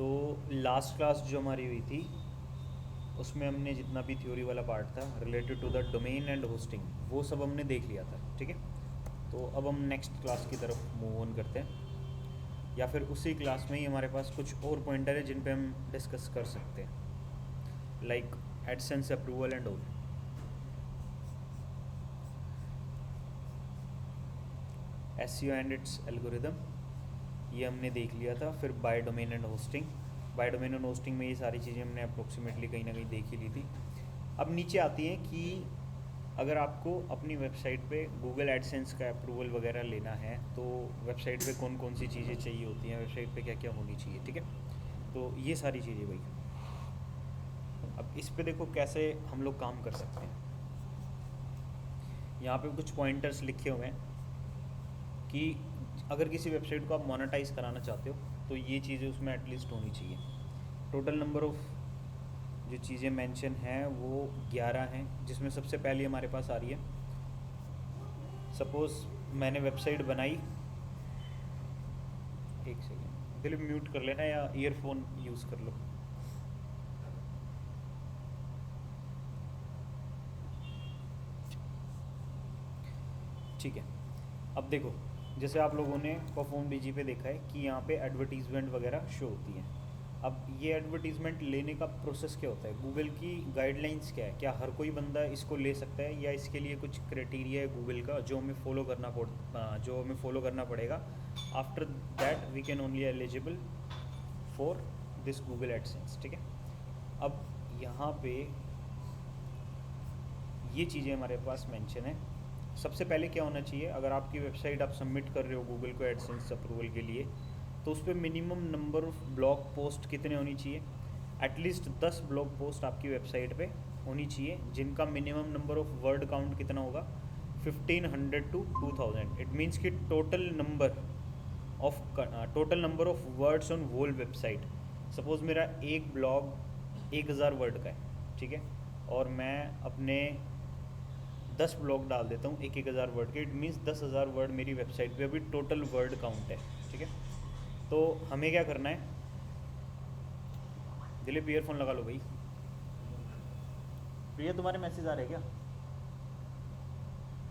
तो last class जो हमारी हुई थी उसमें हमने जितना भी थ्योरी वाला पार्ट था related to the domain and hosting वो सब हमने देख लिया था, ठीक है। तो अब हम नेक्स्ट क्लास की तरफ मूव ऑन करते हैं, या फिर उसी क्लास में ही हमारे पास कुछ और पॉइंटर है जिन पे हम डिस्कस कर सकते हैं, like AdSense approval and all. SEO and its algorithm ये हमने देख लिया था। फिर buy domain and hosting, buy domain and hosting में ये सारी चीज़ें हमने अप्रोक्सीमेटली कहीं ना कहीं देख ही ली थी। अब नीचे आती हैं कि अगर आपको अपनी वेबसाइट पे गूगल एडसेंस का अप्रूवल वगैरह लेना है तो वेबसाइट पे कौन कौन सी चीज़ें चाहिए होती हैं, वेबसाइट पे क्या क्या होनी चाहिए, ठीक है। तो ये सारी चीज़ें भाई, अब इस पे देखो कैसे हम लोग काम कर सकते हैं। यहाँ पे कुछ पॉइंटर्स लिखे हुए हैं कि अगर किसी वेबसाइट को आप मोनेटाइज कराना चाहते हो तो ये चीज़ें उसमें एटलीस्ट होनी चाहिए। टोटल नंबर ऑफ़ जो चीज़ें मेंशन हैं वो 11 हैं, जिसमें सबसे पहले हमारे पास आ रही है, सपोज़ मैंने वेबसाइट बनाई। एक सेकेंड, दिलीप म्यूट कर लेना या ईयरफोन यूज़ कर लो। ठीक है। अब देखो, जैसे आप लोगों ने परफॉर्म डीजी पे देखा है कि यहाँ पे एडवर्टीज़मेंट वगैरह शो होती हैं। अब ये एडवर्टीज़मेंट लेने का प्रोसेस क्या होता है, गूगल की गाइडलाइंस क्या है, क्या हर कोई बंदा इसको ले सकता है या इसके लिए कुछ क्राइटेरिया है गूगल का जो हमें फॉलो करना पड़ेगा। After that we can only eligible for this Google AdSense, ठीक है। अब यहाँ पे ये चीज़ें हमारे पास मेंशन है। सबसे पहले क्या होना चाहिए, अगर आपकी वेबसाइट आप सबमिट कर रहे हो गूगल को एडसेंस अप्रूवल के लिए तो उस पर minimum number of blog post कितने होनी चाहिए। एटलीस्ट 10 ब्लॉग पोस्ट आपकी वेबसाइट पे होनी चाहिए जिनका minimum number of word count कितना होगा, 1500 टू 2000। इट मीन्स कि total number of words on whole website. Suppose मेरा एक ब्लॉग 1000 वर्ड का है, ठीक है, और मैं अपने 10 ब्लॉग डाल देता हूँ 1000 वर्ड के। इट मीन्स 10,000 वर्ड मेरी वेबसाइट पे अभी टोटल वर्ड काउंट है, ठीक है। तो हमें क्या करना है, दिलीप ईयरफोन लगा लो भाई। प्रिया तुम्हारे मैसेज आ रहे क्या?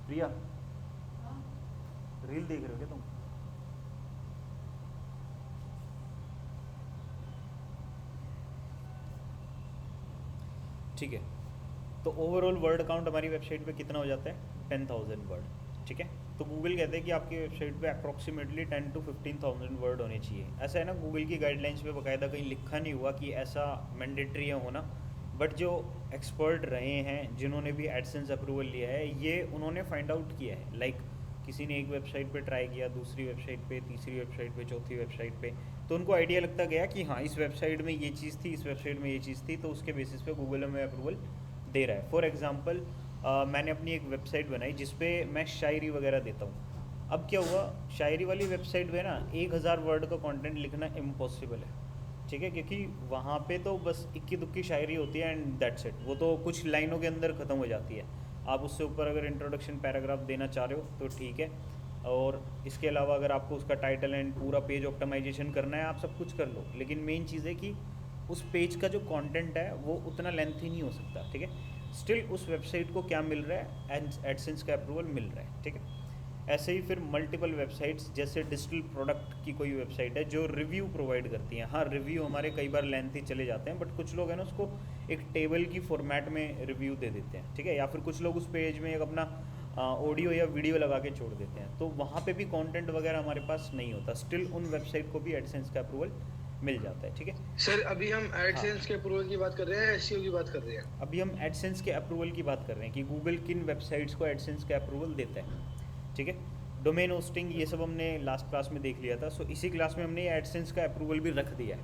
प्रिया रील देख रहे हो क्या तुम? ठीक है। तो ओवरऑल वर्ड काउंट हमारी वेबसाइट पे कितना हो जाता है, 10,000 वर्ड, ठीक है। तो गूगल कहते हैं कि आपकी वेबसाइट पे अप्रॉक्सीमेटली 10 टू 15,000 वर्ड होने चाहिए। ऐसा है ना, गूगल की गाइडलाइंस पे बाकायदा कहीं लिखा नहीं हुआ कि ऐसा मैंडेटरी है होना, बट जो एक्सपर्ट रहे हैं जिन्होंने भी एडसेंस अप्रूवल लिया है ये उन्होंने फाइंड आउट किया है। लाइक किसी ने एक वेबसाइट पे ट्राई किया, दूसरी वेबसाइट पे, तीसरी वेबसाइट पे, चौथी वेबसाइट पे, तो उनको आइडिया लगता गया कि हाँ इस वेबसाइट में ये चीज़ थी, इस वेबसाइट में ये चीज़ थी, तो उसके बेसिस पे गूगल हमें अप्रूवल दे रहा है। फॉर एग्ज़ाम्पल मैंने अपनी एक वेबसाइट बनाई जिस पे मैं शायरी वगैरह देता हूँ। अब क्या हुआ, शायरी वाली वेबसाइट पे ना 1000 वर्ड का कंटेंट लिखना इम्पॉसिबल है, ठीक है, क्योंकि वहाँ पे तो बस इक्की दुक्की शायरी होती है एंड दैट्स इट। वो तो कुछ लाइनों के अंदर ख़त्म हो जाती है। आप उससे ऊपर अगर इंट्रोडक्शन पैराग्राफ देना चाह रहे हो तो ठीक है, और इसके अलावा अगर आपको उसका टाइटल एंड पूरा पेज ऑप्टिमाइजेशन करना है आप सब कुछ कर लो, लेकिन मेन चीज़ है कि उस पेज का जो कंटेंट है वो उतना लेंथी नहीं हो सकता, ठीक है। स्टिल उस वेबसाइट को क्या मिल रहा है, एडसेंस का अप्रूवल मिल रहा है, ठीक है। ऐसे ही फिर मल्टीपल वेबसाइट्स, जैसे डिजिटल प्रोडक्ट की कोई वेबसाइट है जो रिव्यू प्रोवाइड करती हैं। हाँ, रिव्यू हमारे कई बार लेंथी चले जाते हैं, बट कुछ लोग हैं ना उसको एक टेबल की फॉर्मेट में रिव्यू दे देते हैं, ठीक है, या फिर कुछ लोग उस पेज में एक अपना ऑडियो या वीडियो लगा के छोड़ देते हैं, तो वहाँ पे भी कंटेंट वगैरह हमारे पास नहीं होता। स्टिल उन वेबसाइट को भी एडसेंस का अप्रूवल मिल जाता है, ठीक है। सर अभी हम हाँ, एडसेंस के अप्रूवल की बात कर रहे हैं, एसईओ की बात कर रहे हैं? अभी हम एडसेंस के अप्रूवल की बात कर रहे हैं कि गूगल किन वेबसाइट्स को एडसेंस का अप्रूवल देता है, ठीक है। डोमेन होस्टिंग ये सब हमने लास्ट क्लास में देख लिया था, सो इसी क्लास में हमने एडसेंस का अप्रूवल भी रख दिया है।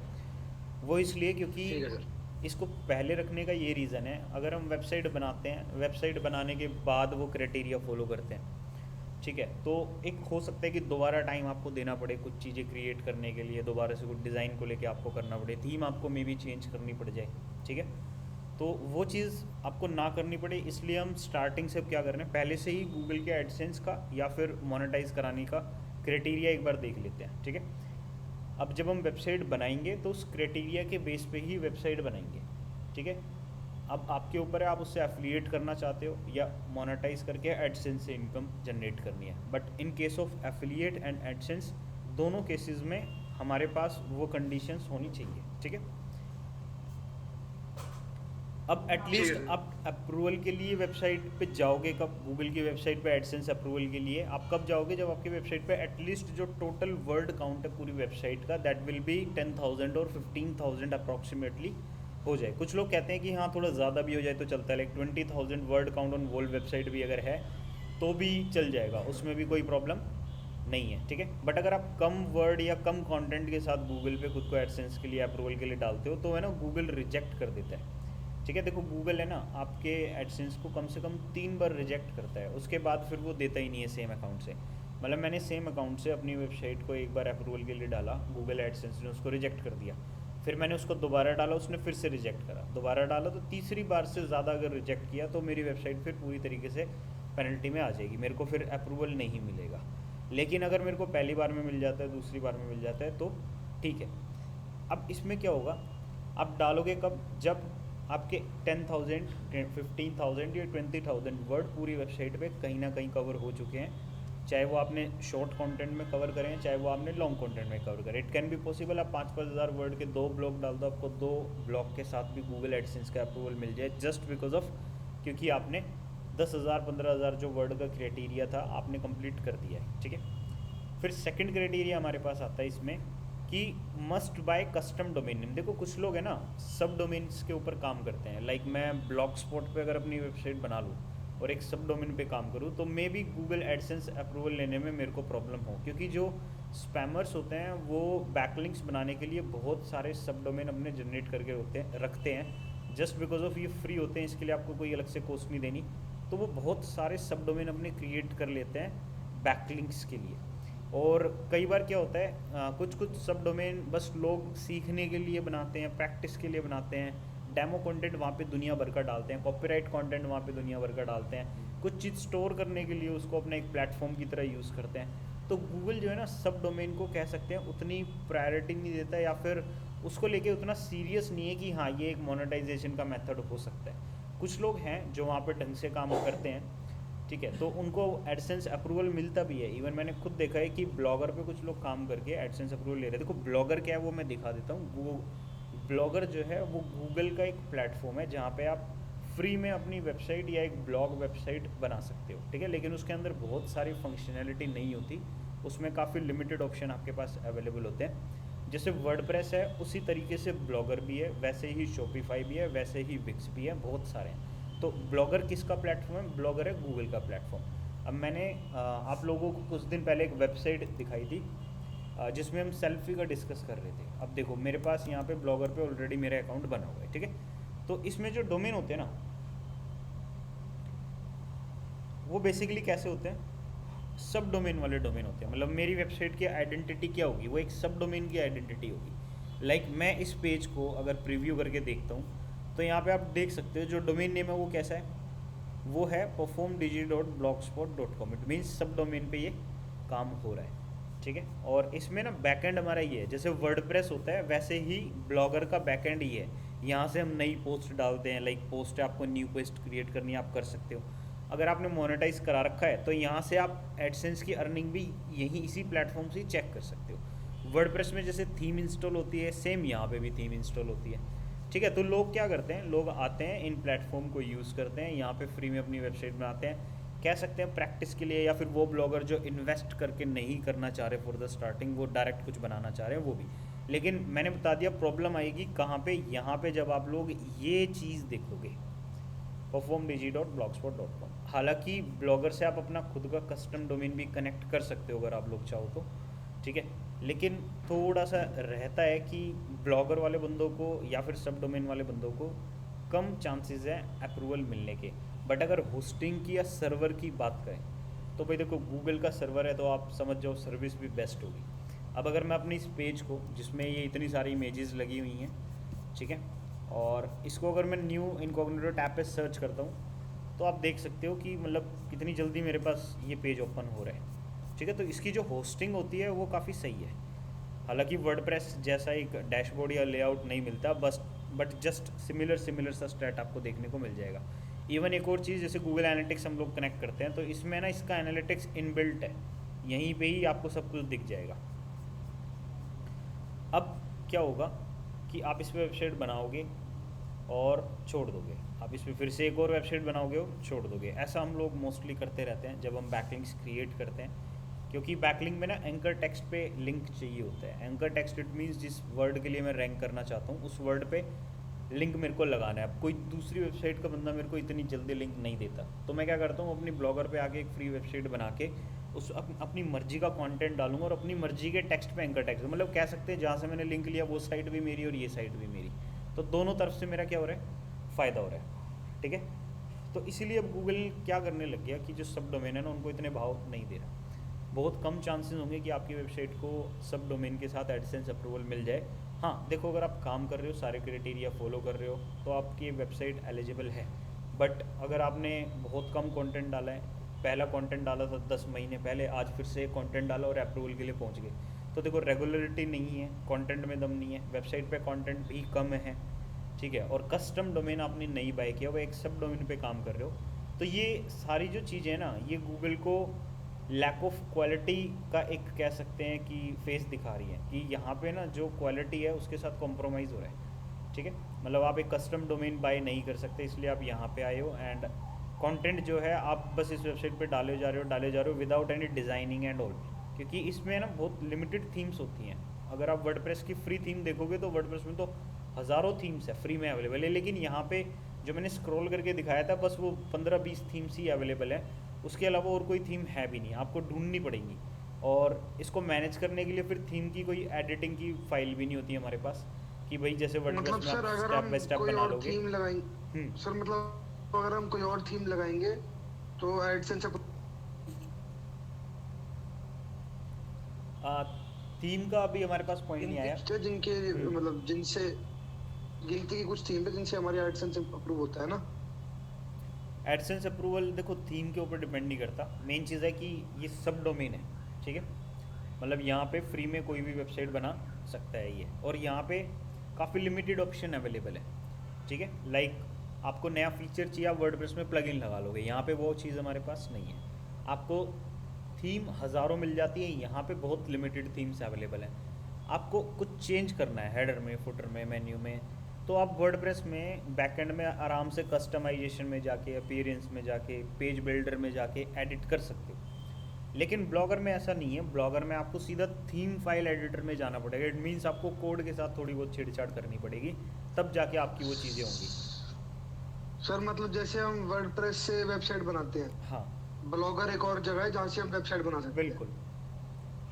वो इसलिए क्योंकि ठीक है सर। इसको पहले रखने का ये रीज़न है, अगर हम वेबसाइट बनाते हैं, वेबसाइट बनाने के बाद वो क्राइटेरिया फॉलो करते हैं, ठीक है, तो एक हो सकता है कि दोबारा टाइम आपको देना पड़े कुछ चीज़ें क्रिएट करने के लिए, दोबारा से कुछ डिज़ाइन को लेके आपको करना पड़े, थीम आपको मे बी चेंज करनी पड़ जाए, ठीक है। तो वो चीज़ आपको ना करनी पड़े, इसलिए हम स्टार्टिंग से क्या कर रहे हैं, पहले से ही गूगल के एडसेंस का या फिर मोनेटाइज कराने का क्राइटेरिया एक बार देख लेते हैं, ठीक है। अब जब हम वेबसाइट बनाएंगे तो उस क्राइटेरिया के बेस पे ही वेबसाइट बनाएंगे, ठीक है। अब आपके ऊपर है, आप उससे एफिलिएट करना चाहते हो या मोनेटाइज करके एडसेंस से इनकम जनरेट करनी है। But in case of affiliate and AdSense, दोनों केसेस में हमारे पास वो कंडीशंस होनी चाहिए, ठीक है। अब एटलीस्ट ठीक है। आप अप्रूवल के लिए वेबसाइट पे जाओगे कब? गूगल की वेबसाइट पे एडसेंस अप्रूवल के लिए आप कब जाओगे? जब आपकी वेबसाइट पे एटलीस्ट जो टोटल वर्ड काउंट है पूरी वेबसाइट का, दैट विल बी 10,000 और 15,000 अप्रॉक्सीमेटली हो जाए। कुछ लोग कहते हैं कि हाँ थोड़ा ज़्यादा भी हो जाए तो चलता है, like 20,000 word count on whole website भी अगर है तो भी चल जाएगा, उसमें भी कोई प्रॉब्लम नहीं है, ठीक है। बट अगर आप कम वर्ड या कम कंटेंट के साथ गूगल पे खुद को एडसेंस के लिए अप्रूवल के लिए डालते हो तो है ना गूगल रिजेक्ट कर देता है, ठीक है। देखो गूगल है ना आपके एडसेंस को कम से कम 3 बार रिजेक्ट करता है, उसके बाद फिर वो देता ही नहीं है सेम अकाउंट से। मतलब मैंने सेम अकाउंट से अपनी वेबसाइट को एक बार अप्रूवल के लिए डाला, गूगल एडसेंस ने उसको रिजेक्ट कर दिया, फिर मैंने उसको दोबारा डाला, उसने फिर से रिजेक्ट करा, दोबारा डाला, तो तीसरी बार से ज़्यादा अगर रिजेक्ट किया तो मेरी वेबसाइट फिर पूरी तरीके से पेनल्टी में आ जाएगी, मेरे को फिर अप्रूवल नहीं मिलेगा। लेकिन अगर मेरे को पहली बार में मिल जाता है, दूसरी बार में मिल जाता है तो ठीक है। अब इसमें क्या होगा, आप डालोगे कब? जब आपके 10,000, 15,000 या 20,000 वर्ड पूरी वेबसाइट पे कहीं ना कहीं कवर हो चुके हैं, चाहे वो आपने शॉर्ट कंटेंट में कवर करें, चाहे वो आपने लॉन्ग कंटेंट में कवर करें। इट कैन बी पॉसिबल आप 5-5 हज़ार वर्ड के 2 ब्लॉग डाल दो, आपको 2 ब्लॉग के साथ भी गूगल एडसेंस का अप्रूवल मिल जाए, जस्ट बिकॉज ऑफ क्योंकि आपने 10,000 15,000 जो वर्ड का क्राइटेरिया था आपने कंप्लीट कर दिया है, ठीक है। फिर सेकंड क्राइटेरिया हमारे पास आता है इसमें कि must buy custom domain name. देखो कुछ लोग हैं ना सब डोमेन्स के ऊपर काम करते हैं, लाइक मैं ब्लॉग स्पॉट पर अगर अपनी वेबसाइट बना लूँ और एक सब डोमेन पे काम करूँ तो may be Google AdSense approval लेने में मेरे को प्रॉब्लम हो, क्योंकि जो स्पैमर्स होते हैं वो बैकलिंक्स बनाने के लिए बहुत सारे सब डोमेन अपने जनरेट करके रखते हैं, जस्ट बिकॉज ऑफ ये फ्री होते हैं, इसके लिए आपको कोई अलग से कॉस्ट नहीं देनी, तो वो बहुत सारे सब डोमेन अपने क्रिएट कर लेते हैं बैकलिंक्स के लिए। और कई बार क्या होता है कुछ कुछ सब डोमेन बस लोग सीखने के लिए बनाते हैं, प्रैक्टिस के लिए बनाते हैं, डेमो कंटेंट वहाँ पे दुनिया भर का डालते हैं, कॉपीराइट कंटेंट वहाँ पे दुनिया भर का डालते हैं, कुछ चीज़ स्टोर करने के लिए उसको अपना एक प्लेटफॉर्म की तरह यूज़ करते हैं। तो गूगल जो है ना सब डोमेन को कह सकते हैं उतनी प्रायोरिटी नहीं देता, या फिर उसको लेके उतना सीरियस नहीं है कि हाँ ये एक मोनेटाइजेशन का मेथड हो सकता है। कुछ लोग हैं जो वहाँ पर ढंग से काम करते हैं, ठीक है, तो उनको एडसेंस अप्रूवल मिलता भी है। इवन मैंने खुद देखा है कि ब्लॉगर पे कुछ लोग काम करके एडसेंस अप्रूवल ले रहे हैं। देखो ब्लॉगर क्या है वो मैं दिखा देता हूँ। वो ब्लॉगर जो है वो गूगल का एक प्लेटफॉर्म है जहाँ पे आप फ्री में अपनी वेबसाइट या एक ब्लॉग वेबसाइट बना सकते हो, ठीक है, लेकिन उसके अंदर बहुत सारी फंक्शनैलिटी नहीं होती, उसमें काफ़ी लिमिटेड ऑप्शन आपके पास अवेलेबल होते हैं। जैसे वर्डप्रेस है उसी तरीके से ब्लॉगर भी है, वैसे ही शॉपिफाई भी है, वैसे ही विक्स भी है, बहुत सारे हैं। तो ब्लॉगर किसका प्लेटफॉर्म है? ब्लॉगर है गूगल का प्लेटफॉर्म। अब मैंने आप लोगों को कुछ दिन पहले एक वेबसाइट दिखाई थी जिसमें हम सेल्फी का डिस्कस कर रहे थे। अब देखो मेरे पास यहाँ पे ब्लॉगर पे ऑलरेडी मेरा अकाउंट बना हुआ है, ठीक है, तो इसमें जो डोमेन होते हैं ना वो बेसिकली कैसे होते हैं? सब डोमेन वाले डोमेन होते हैं। मतलब मेरी वेबसाइट की आइडेंटिटी क्या होगी? वो एक सब डोमेन की आइडेंटिटी होगी। लाइक मैं इस पेज को अगर प्रीव्यू करके देखता हूँ तो यहाँ पे आप देख सकते हो जो डोमेन नेम है वो कैसा है, वो है performdigi.blogspot.com। इट मीन्स सब डोमेन पे ये काम हो रहा है, ठीक है। और इसमें ना बैकएंड हमारा ये है, जैसे वर्डप्रेस होता है वैसे ही ब्लॉगर का बैकएंड ये है। यहाँ से हम नई पोस्ट डालते हैं, लाइक पोस्ट है, आपको न्यू पोस्ट क्रिएट करनी है आप कर सकते हो। अगर आपने मोनेटाइज करा रखा है तो यहाँ से आप एडसेंस की अर्निंग भी यहीं इसी प्लेटफॉर्म से ही चेक कर सकते हो। वर्डप्रेस में जैसे थीम इंस्टॉल होती है, सेम यहाँ पे भी थीम इंस्टॉल होती है, ठीक है। तो लोग क्या करते हैं, लोग आते हैं इन प्लेटफॉर्म को यूज़ करते हैं, यहाँ पे फ्री में अपनी वेबसाइट बनाते हैं, कह सकते हैं प्रैक्टिस के लिए, या फिर वो ब्लॉगर जो इन्वेस्ट करके नहीं करना चाह रहे फॉर द स्टार्टिंग, वो डायरेक्ट कुछ बनाना चाह रहे हैं वो भी। लेकिन मैंने बता दिया प्रॉब्लम आएगी कहाँ पे, यहाँ पे जब आप लोग ये चीज़ देखोगे performdigi.blogspot.com। हालांकि ब्लॉगर से आप अपना खुद का कस्टम डोमेन भी कनेक्ट कर सकते हो अगर आप लोग चाहो तो, ठीक है, लेकिन थोड़ा सा रहता है कि ब्लॉगर वाले बंदों को या फिर सब डोमेन वाले बंदों को कम चांसेस है अप्रूवल मिलने के। बट अगर होस्टिंग की या सर्वर की बात करें तो भाई देखो गूगल का सर्वर है तो आप समझ जाओ सर्विस भी बेस्ट होगी। अब अगर मैं अपनी इस पेज को जिसमें ये इतनी सारी इमेजेस लगी हुई हैं, ठीक है, और इसको अगर मैं न्यू इनकॉग्निटो टैब पे सर्च करता हूँ तो आप देख सकते हो कि मतलब कितनी जल्दी मेरे पास ये पेज ओपन हो रहा है, ठीक है। तो इसकी जो होस्टिंग होती है वो काफ़ी सही है। हालांकि वर्डप्रेस जैसा एक डैशबोर्ड या लेआउट नहीं मिलता, बस बट जस्ट सिमिलर सा स्टैट आपको देखने को मिल जाएगा। इवन एक और चीज़, जैसे गूगल एनालिटिक्स हम लोग कनेक्ट करते हैं तो इसमें ना इसका एनालिटिक्स इनबिल्ट है, यहीं पे ही आपको सब कुछ दिख जाएगा। अब क्या होगा कि आप इस पर वेबसाइट बनाओगे और छोड़ दोगे, आप इस पर फिर से एक और वेबसाइट बनाओगे और छोड़ दोगे। ऐसा हम लोग मोस्टली करते रहते हैं जब हम बैकलिंक्स क्रिएट करते हैं, क्योंकि बैकलिंक में ना एंकर टेक्स्ट पे लिंक चाहिए होता है। एंकर टेक्स्ट इट मीन्स जिस वर्ड के लिए मैं रैंक करना चाहता हूँ उस वर्ड पे लिंक मेरे को लगाना है। अब कोई दूसरी वेबसाइट का बंदा मेरे को इतनी जल्दी लिंक नहीं देता, तो मैं क्या करता हूँ, अपनी ब्लॉगर पे आके एक फ्री वेबसाइट बना के उस अपनी मर्जी का कंटेंट डालूंगा और अपनी मर्जी के टेक्स्ट पे एंकर टेक्स्ट, मतलब कह सकते हैं जहाँ से मैंने लिंक लिया वो साइट भी मेरी और ये साइट भी मेरी, तो दोनों तरफ से मेरा क्या हो रहा है, फ़ायदा हो रहा है। ठीक है, तो इसीलिए अब गूगल क्या करने लग गया कि जो सब डोमेन है ना उनको इतने भाव नहीं दे रहा। बहुत कम चांसेस होंगे कि आपकी वेबसाइट को सब डोमेन के साथ एडसेंस अप्रूवल मिल जाए। हाँ देखो, अगर आप काम कर रहे हो, सारे क्राइटेरिया फॉलो कर रहे हो तो आपकी वेबसाइट एलिजिबल है। बट अगर आपने बहुत कम कंटेंट डाला है, पहला कंटेंट डाला था 10 महीने पहले, आज फिर से कंटेंट डाला और अप्रूवल के लिए पहुंच गए, तो देखो रेगुलरिटी नहीं है, कंटेंट में दम नहीं है, वेबसाइट पे कंटेंट भी कम है। ठीक है, और कस्टम डोमेन आपने नहीं बाय किया, वो एक सब डोमेन पे काम कर रहे हो, तो ये सारी जो चीज़ें हैं ना, ये गूगल को लैक ऑफ क्वालिटी का एक कह सकते हैं कि फेस दिखा रही है कि यहाँ पे ना जो क्वालिटी है उसके साथ कॉम्प्रोमाइज़ हो रहा है। ठीक है, मतलब आप एक कस्टम डोमेन बाय नहीं कर सकते, इसलिए आप यहाँ पे आए हो एंड कंटेंट जो है आप बस इस वेबसाइट पे डाले जा रहे हो without any designing and all, क्योंकि इसमें ना बहुत लिमिटेड थीम्स होती हैं। अगर आप वर्डप्रेस की फ्री थीम देखोगे तो वर्डप्रेस में तो हज़ारों थीम्स है फ्री में अवेलेबल है, लेकिन यहाँ पे जो मैंने स्क्रॉल करके दिखाया था बस वो 15-20 थीम्स ही अवेलेबल है, उसके अलावा और कोई थीम है भी नहीं, आपको ढूंढनी पड़ेगी। और इसको मैनेज करने के लिए फिर थीम की कोई एडिटिंग की फाइल भी नहीं होती हमारे पास कि भाई जैसे वर्डप्रेस मतलब में सर आप अगर स्टेप हम बाय स्टेप कोई बना और लोगे। थीम लगाएंगे, हम्म, सर मतलब अगर हम कोई और थीम लगाएंगे तो एडसेंस थीम का अभी हमारे पास पॉइंट नहीं आया। जिनके मतलब जिनसे गिनती की कुछ थीम है जिनसे हमारी एडसेंस अप्रूव होता है ना। एडसेंस अप्रूवल देखो थीम के ऊपर डिपेंड नहीं करता, मेन चीज़ है कि ये सब डोमेन है। ठीक है, मतलब यहाँ पे फ्री में कोई भी वेबसाइट बना सकता है ये, और यहाँ पे काफ़ी लिमिटेड ऑप्शन अवेलेबल है। ठीक है, लाइक आपको नया फीचर चाहिए, आप वर्डप्रेस में प्लगइन लगा लोगे, यहाँ पे वो चीज़ हमारे पास नहीं है। आपको थीम हज़ारों मिल जाती है, यहाँ पे बहुत लिमिटेड थीम्स अवेलेबल हैं। आपको कुछ चेंज करना है हेडर में, फुटर में, मेन्यू में, तो आप वर्डप्रेस में बैकएंड में आराम से कस्टमाइजेशन में जाके, अपीयरेंस में जाके, पेज बिल्डर में जाके एडिट कर सकते हो। लेकिन ब्लॉगर में ऐसा नहीं है, ब्लॉगर में आपको सीधा थीम फाइल एडिटर में जाना पड़ेगा। इट मीन्स आपको कोड के साथ थोड़ी बहुत छेड़छाड़ करनी पड़ेगी, तब जाके आपकी वो चीज़ें होंगी। सर मतलब जैसे हम वर्डप्रेस से वेबसाइट बनाते हैं, हाँ ब्लॉगर एक और जगह है जहाँ से हम वेबसाइट बना सकते हैं। बिल्कुल।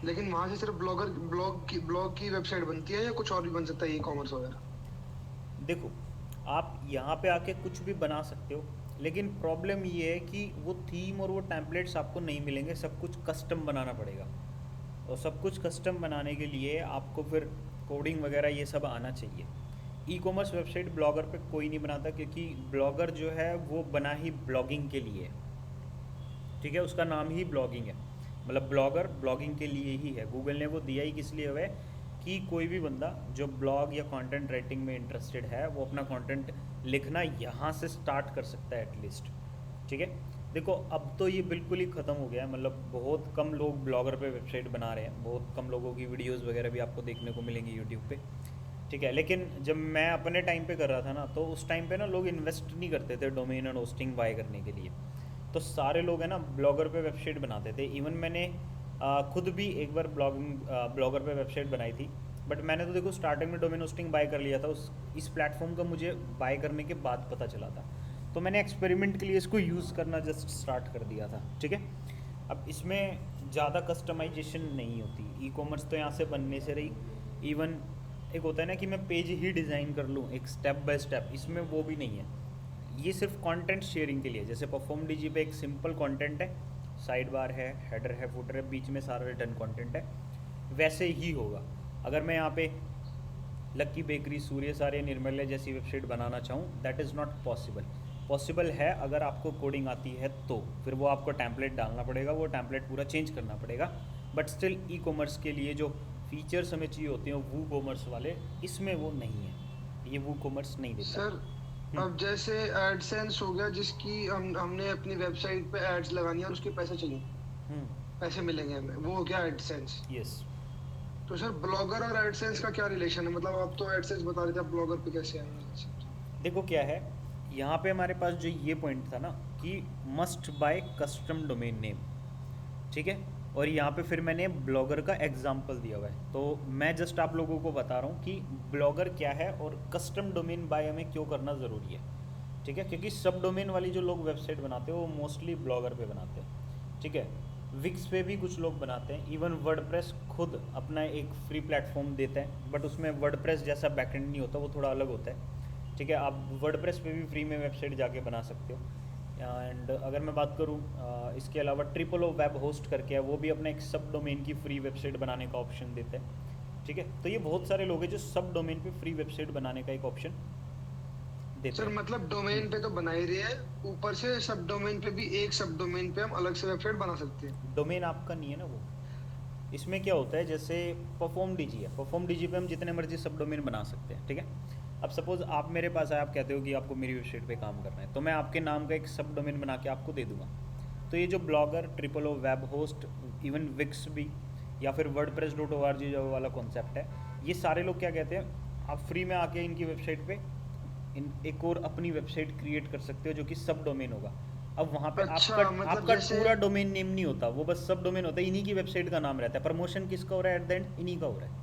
लेकिन वहाँ से सिर्फ ब्लॉग की वेबसाइट बनती है या कुछ और भी बन सकता है, ई कॉमर्स वगैरह? देखो, आप यहाँ पे आके कुछ भी बना सकते हो, लेकिन प्रॉब्लम ये है कि वो थीम और वो टेम्पलेट्स आपको नहीं मिलेंगे, सब कुछ कस्टम बनाना पड़ेगा। और सब कुछ कस्टम बनाने के लिए आपको फिर कोडिंग वगैरह ये सब आना चाहिए। ई कॉमर्स वेबसाइट ब्लॉगर पे कोई नहीं बनाता, क्योंकि ब्लॉगर जो है वो बना ही ब्लॉगिंग के लिए। ठीक है, उसका नाम ही ब्लॉगिंग है, मतलब ब्लॉगर ब्लॉगिंग के लिए ही है। गूगल ने वो दिया ही किस लिए हुआ है कि कोई भी बंदा जो ब्लॉग या कंटेंट राइटिंग में इंटरेस्टेड है वो अपना कंटेंट लिखना यहाँ से स्टार्ट कर सकता है एटलीस्ट। ठीक है, देखो अब तो ये बिल्कुल ही ख़त्म हो गया है, मतलब बहुत कम लोग ब्लॉगर पे वेबसाइट बना रहे हैं, बहुत कम लोगों की वीडियोस वगैरह भी आपको देखने को मिलेंगी यूट्यूब पे। ठीक है, लेकिन जब मैं अपने टाइम पे कर रहा था ना, तो उस टाइम पे ना लोग इन्वेस्ट नहीं करते थे डोमेन एंड होस्टिंग बाय करने के लिए, तो सारे लोग हैं ना ब्लॉगर पे वेबसाइट बनाते थे। इवन मैंने खुद भी एक बार ब्लॉगर पे वेबसाइट बनाई थी, बट मैंने तो देखो स्टार्टिंग में डोमेन होस्टिंग बाय कर लिया था, इस प्लेटफॉर्म का मुझे बाय करने के बाद पता चला था, तो मैंने एक्सपेरिमेंट के लिए इसको यूज़ करना जस्ट स्टार्ट कर दिया था। ठीक है, अब इसमें ज़्यादा कस्टमाइजेशन नहीं होती, ई कॉमर्स तो यहाँ से बनने से रही। इवन एक होता है ना कि मैं पेज ही डिज़ाइन कर लूँ एक स्टेप बाय स्टेप, इसमें वो भी नहीं है। ये सिर्फ कंटेंट शेयरिंग के लिए, जैसे परफॉर्म डीजी पे एक सिंपल कंटेंट है, साइड बार है, हेडर है, फुटर है, बीच में सारा रिटर्न कंटेंट है, वैसे ही होगा। अगर मैं यहाँ पे लक्की बेकरी, सूर्य सारे, निर्मल्य जैसी वेबसाइट बनाना चाहूँ, that is not possible. Possible है अगर आपको कोडिंग आती है तो, फिर वो आपको टेम्पलेट डालना पड़ेगा, वो टेम्पलेट पूरा चेंज करना पड़ेगा, बट स्टिल ई कॉमर्स के लिए जो फीचर्स हमें चाहिए होते हैं वो कॉमर्स वाले, इसमें वो नहीं है, ये वो कॉमर्स नहीं देता। सर अब जैसे एडसेंस हो गया, जिसकी हमने अपनी वेबसाइट पे एड्स लगानी है और उसके पैसे चाहिए, पैसे मिलेंगे हमें, वो हो गया एडसेंस। यस। तो सर ब्लॉगर और एडसेंस का क्या रिलेशन है? मतलब आप तो एडसेंस बता रहे थे, आप ब्लॉगर पे कैसे आएंगे? देखो क्या है, यहाँ पे हमारे पास जो ये पॉइंट था ना कि must buy custom domain name, ठीक है, और यहाँ पे फिर मैंने ब्लॉगर का एग्जाम्पल दिया हुआ है, तो मैं जस्ट आप लोगों को बता रहा हूँ कि ब्लॉगर क्या है और कस्टम डोमेन बाय हमें क्यों करना ज़रूरी है, ठीक है, क्योंकि सब डोमेन वाली जो लोग वेबसाइट बनाते हैं वो मोस्टली ब्लॉगर पे बनाते हैं, ठीक है। विक्स पे भी कुछ लोग बनाते हैं, इवन वर्डप्रेस खुद अपना एक फ्री प्लेटफॉर्म देता है, बट उसमें वर्डप्रेस जैसा बैकएंड नहीं होता, वो थोड़ा अलग होता है, ठीक है। आप वर्डप्रेस पे भी फ्री में वेबसाइट जाके बना सकते हो। एंड अगर मैं बात करूँ इसके अलावा ट्रिपल ओ वेब होस्ट करके है, वो भी अपना एक सब डोमेन की फ्री वेबसाइट बनाने का ऑप्शन देता है, ठीक है। तो ये बहुत सारे लोग हैं जो सब डोमेन पे फ्री वेबसाइट बनाने का एक ऑप्शन देते सर हैं। मतलब डोमेन पे तो बना ही रही है, ऊपर से सब डोमेन पे भी, एक सब डोमेन पे हम अलग से वेबसाइट बना सकते हैं। डोमेन आपका नहीं है ना वो। इसमें क्या होता है, जैसे परफॉर्म डीजी है, परफॉर्म डीजी पे हम जितने मर्जी सब डोमेन बना सकते हैं, ठीक है। अब सपोज आप मेरे पास आए, आप कहते हो कि आपको मेरी वेबसाइट पे काम करना है, तो मैं आपके नाम का एक सब डोमेन बना के आपको दे दूंगा। तो ये जो Blogger, triple O web host, even Wix भी, या फिर wordpress.org जो वाला कॉन्सेप्ट है, ये सारे लोग क्या कहते हैं, आप फ्री में आके इनकी वेबसाइट पे एक और अपनी वेबसाइट क्रिएट कर सकते हो जो कि सब डोमेन होगा। अब वहाँ पे अच्छा, आपका मतलब आपका जैसे, पूरा डोमेन नेम नहीं होता, वो बस सब डोमेन होता है, इन्हीं की वेबसाइट का नाम रहता है, प्रमोशन किसका हो रहा है एट द एंड, इन्हीं का हो रहा है।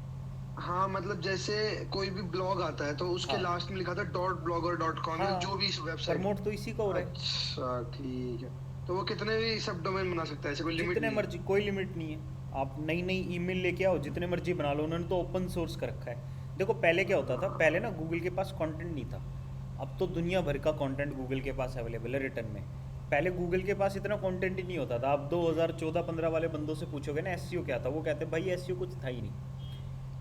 हाँ मतलब जैसे कोई भी ब्लॉग आता है तो उसके हाँ लास्ट में लिखा था .blogger.com या जो हाँ, भी वेबसाइट। प्रमोट तो इसी का हो रहा है। अच्छा ठीक है, तो वो कितने भी सब डोमेन बना सकता है, ऐसे कोई लिमिट जितने नहीं मर्जी, है? कोई लिमिट नहीं है। आप नई नई ईमेल लेके आओ, जितने मर्जी बना लो, उन्होंने तो ओपन सोर्स कर रखा है। देखो पहले क्या होता था, पहले ना गूगल के पास कंटेंट नहीं था, अब तो दुनिया भर का कंटेंट गूगल के पास अवेलेबल है रिटर्न में। पहले गूगल के पास इतना कंटेंट ही नहीं होता था। अब 2014-15 वाले बंदों से पूछोगे ना एसईओ क्या था, वो कहते भाई एसईओ कुछ था ही नहीं,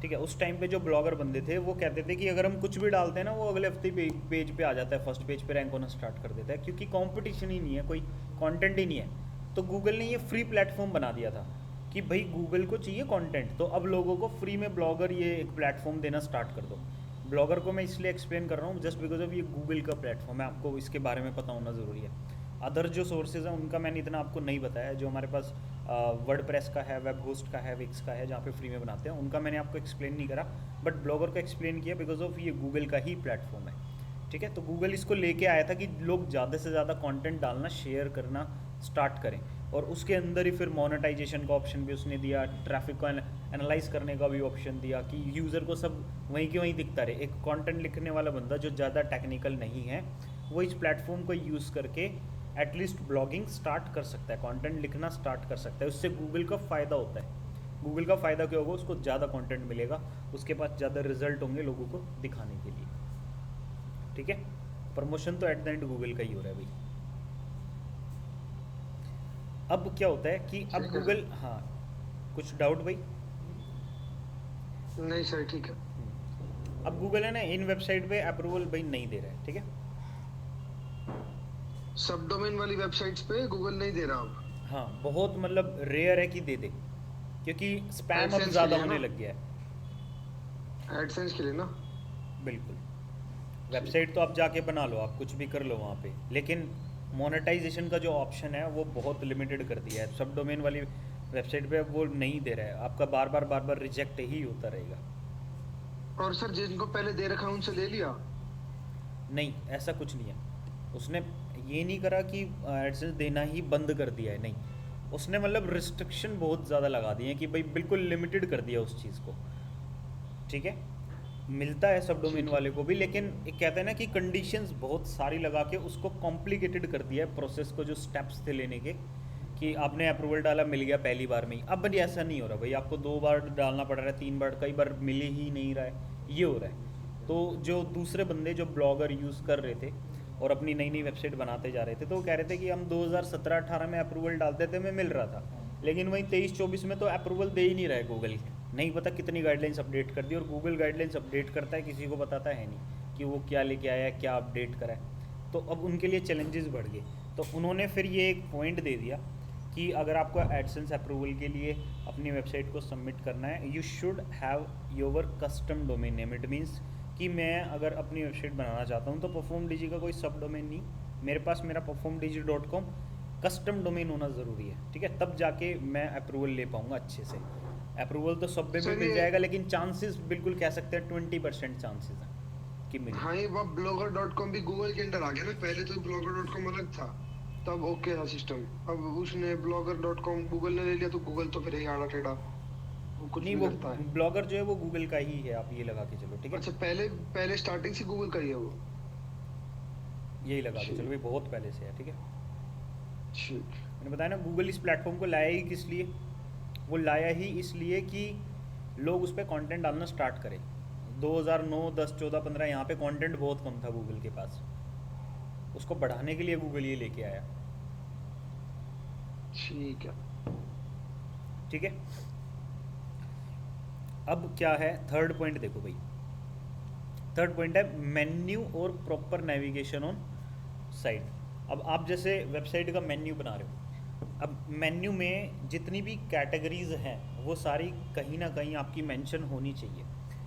ठीक है। उस टाइम पे जो ब्लॉगर बंदे थे वो कहते थे कि अगर हम कुछ भी डालते हैं ना, वो अगले हफ्ते पेज पे आ जाता है, फर्स्ट पेज पे रैंक होना स्टार्ट कर देता है, क्योंकि कंपटीशन ही नहीं है, कोई कंटेंट ही नहीं है। तो गूगल ने ये फ्री प्लेटफॉर्म बना दिया था कि भाई गूगल को चाहिए कंटेंट, तो अब लोगों को फ्री में ब्लॉगर ये एक प्लेटफॉर्म देना स्टार्ट कर दो। ब्लॉगर को मैं इसलिए एक्सप्लेन कर रहा हूँ जस्ट बिकॉज ऑफ ये गूगल का प्लेटफॉर्म है, आपको इसके बारे में पता होना ज़रूरी है। अदर जो सोर्सेज हैं उनका मैंने इतना आपको नहीं बताया, जो हमारे पास वर्डप्रेस का है, वेब होस्ट का है, विक्स का है, जहाँ पे फ्री में बनाते हैं, उनका मैंने आपको एक्सप्लेन नहीं करा, बट ब्लॉगर को एक्सप्लेन किया बिकॉज ऑफ ये गूगल का ही प्लेटफॉर्म है, ठीक है। तो गूगल इसको लेके आया था कि लोग ज़्यादा से ज़्यादा कंटेंट डालना, शेयर करना स्टार्ट करें, और उसके अंदर ही फिर मोनेटाइजेशन का ऑप्शन भी उसने दिया, ट्रैफिक को एनालाइज करने का भी ऑप्शन दिया कि यूज़र को सब वहीं के वहीं दिखता रहे। एक कंटेंट लिखने वाला बंदा जो ज़्यादा टेक्निकल नहीं है, वो इस प्लेटफॉर्म को यूज़ करके एटलीस्ट ब्लॉगिंग स्टार्ट कर सकता है, कंटेंट लिखना स्टार्ट कर सकता है। उससे गूगल का फ़ायदा होता है। गूगल का फ़ायदा क्या होगा, उसको ज़्यादा कंटेंट मिलेगा, उसके पास ज़्यादा रिजल्ट होंगे लोगों को दिखाने के लिए, ठीक है। प्रमोशन तो एट द एंड गूगल का ही हो रहा है भाई। अब क्या होता है कि अब ठीक है गूगल, सर। हाँ, कुछ डाउट भाई? नहीं सर ठीक है। अब गूगल है ना इन वेबसाइट पे अप्रूवल भाई नहीं दे रहा है, ठीक है। सब डोमेन वाली वेबसाइट्स पे गूगल नहीं दे रहा अब? हाँ, बहुत मतलब रेयर है कि दे दे, क्योंकि स्पैम अब एडसेंस के ज़्यादा लिए होने ना? लग गया है। एडसेंस के लिए ना? बिल्कुल। ठीक वेबसाइट तो आप जाके बना लो, आप कुछ भी कर लो वहाँ पे, लेकिन मोनेटाइजेशन का जो ऑप्शन है वो बहुत लिमिटेड कर दिया है। सब डोमेन वाली वेबसाइट पे अब वो नहीं दे रहा है, आपका बार बार रिजेक्ट ही होता रहेगा। है। और सर जिनको पहले दे रखा है उनसे ले लिया? नहीं, ऐसा कुछ नहीं है। उसने ये नहीं करा कि एडसेंस देना ही बंद कर दिया है, नहीं। उसने मतलब रिस्ट्रिक्शन बहुत ज़्यादा लगा दिए हैं कि भाई बिल्कुल लिमिटेड कर दिया उस चीज़ को, ठीक है। मिलता है सब डोमेन ठीक है। वाले को भी, लेकिन एक कहते हैं ना कि कंडीशंस बहुत सारी लगा के उसको कॉम्प्लिकेटेड कर दिया है प्रोसेस को, जो स्टेप्स थे लेने के, कि आपने अप्रूवल डाला, मिल गया पहली बार में ही। अब भाई ऐसा नहीं हो रहा भाई, आपको 2 बार डालना पड़ रहा है, 3 बार, कई बार मिल ही नहीं रहा है, ये हो रहा है। तो जो दूसरे बंदे जो ब्लॉगर यूज़ कर रहे थे और अपनी नई नई वेबसाइट बनाते जा रहे थे, तो वो कह रहे थे कि हम 2017-18 में अप्रूवल डालते थे, हमें मिल रहा था, लेकिन वहीं 23-24 में तो अप्रूवल दे ही नहीं रहा है गूगल। नहीं पता कितनी गाइडलाइंस अपडेट कर दी, और गूगल गाइडलाइंस अपडेट करता है, किसी को बताता है नहीं कि वो क्या लेके आया है, क्या अपडेट करा है। तो अब उनके लिए चैलेंजेस बढ़ गए, तो उन्होंने फिर ये एक पॉइंट दे दिया कि अगर आपको एडसेंस अप्रूवल के लिए अपनी वेबसाइट को सबमिट करना है, you should have your custom domain name. It means कि मैं अगर अपनी वेबसाइट बनाना चाहता हूँ तो परफॉर्म डीजी का कोई सब डोमेन नहीं, मेरे पास मेरा performdigi.com कस्टम डोमेन होना ज़रूरी है, ठीक है, तब जाके मैं अप्रूवल ले पाऊँगा अच्छे से। अप्रूवल तो सब पे भी सर मिल ये जाएगा, लेकिन चांसेस बिल्कुल कह सकते हैं 20% चांसेस हैं कि मिले। हाँ, ये वो blogger.com भी गूगल के अंडर आ गया ना, पहले तो blogger.com अलग था, तब ओके था सिस्टम। अब उसने blogger.com गूगल ने ले लिया, तो गूगल तो फिर ही आड़ा टेढ़ा, वो कुछ नहीं, भी वो करता है। ब्लॉगर जो है वो गूगल का ही है, आप ये लगा के चलो, ठीक है, अच्छा, पहले पहले स्टार्टिंग से गूगल का ही है वो। यही लगा के चलो ठीक भाई, बहुत पहले से है, ठीक है। ठीक। मैंने बताया ना, गूगल इस प्लेटफॉर्म को लाया ही किस लिए, वो लाया ही इसलिए कि लोग उस पर कंटेंट डालना स्टार्ट करें। 2009 10 14 15 यहाँ पे कंटेंट बहुत कम था गूगल के पास, उसको बढ़ाने के लिए गूगल ये लेके आया, ठीक है। ठीक है। अब क्या है थर्ड पॉइंट, देखो भाई, थर्ड पॉइंट है मेन्यू और प्रॉपर नेविगेशन ऑन साइट। अब आप जैसे वेबसाइट का मेन्यू बना रहे हो, अब मेन्यू में जितनी भी कैटेगरीज हैं वो सारी कहीं ना कहीं आपकी मेंशन होनी चाहिए।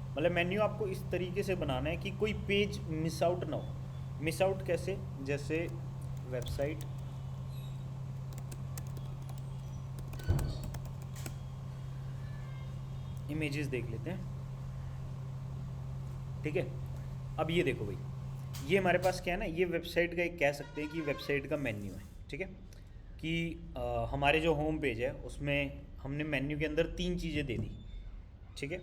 मतलब मेन्यू आपको इस तरीके से बनाना है कि कोई पेज मिस आउट ना हो। मिस आउट कैसे, जैसे वेबसाइट इमेजेस देख लेते हैं, ठीक है। अब ये देखो भाई, ये हमारे पास क्या है ना, ये वेबसाइट का एक कह सकते हैं कि वेबसाइट का मेन्यू है, ठीक है। कि हमारे जो होम पेज है उसमें हमने मेन्यू के अंदर 3 चीज़ें दे दी, ठीक है,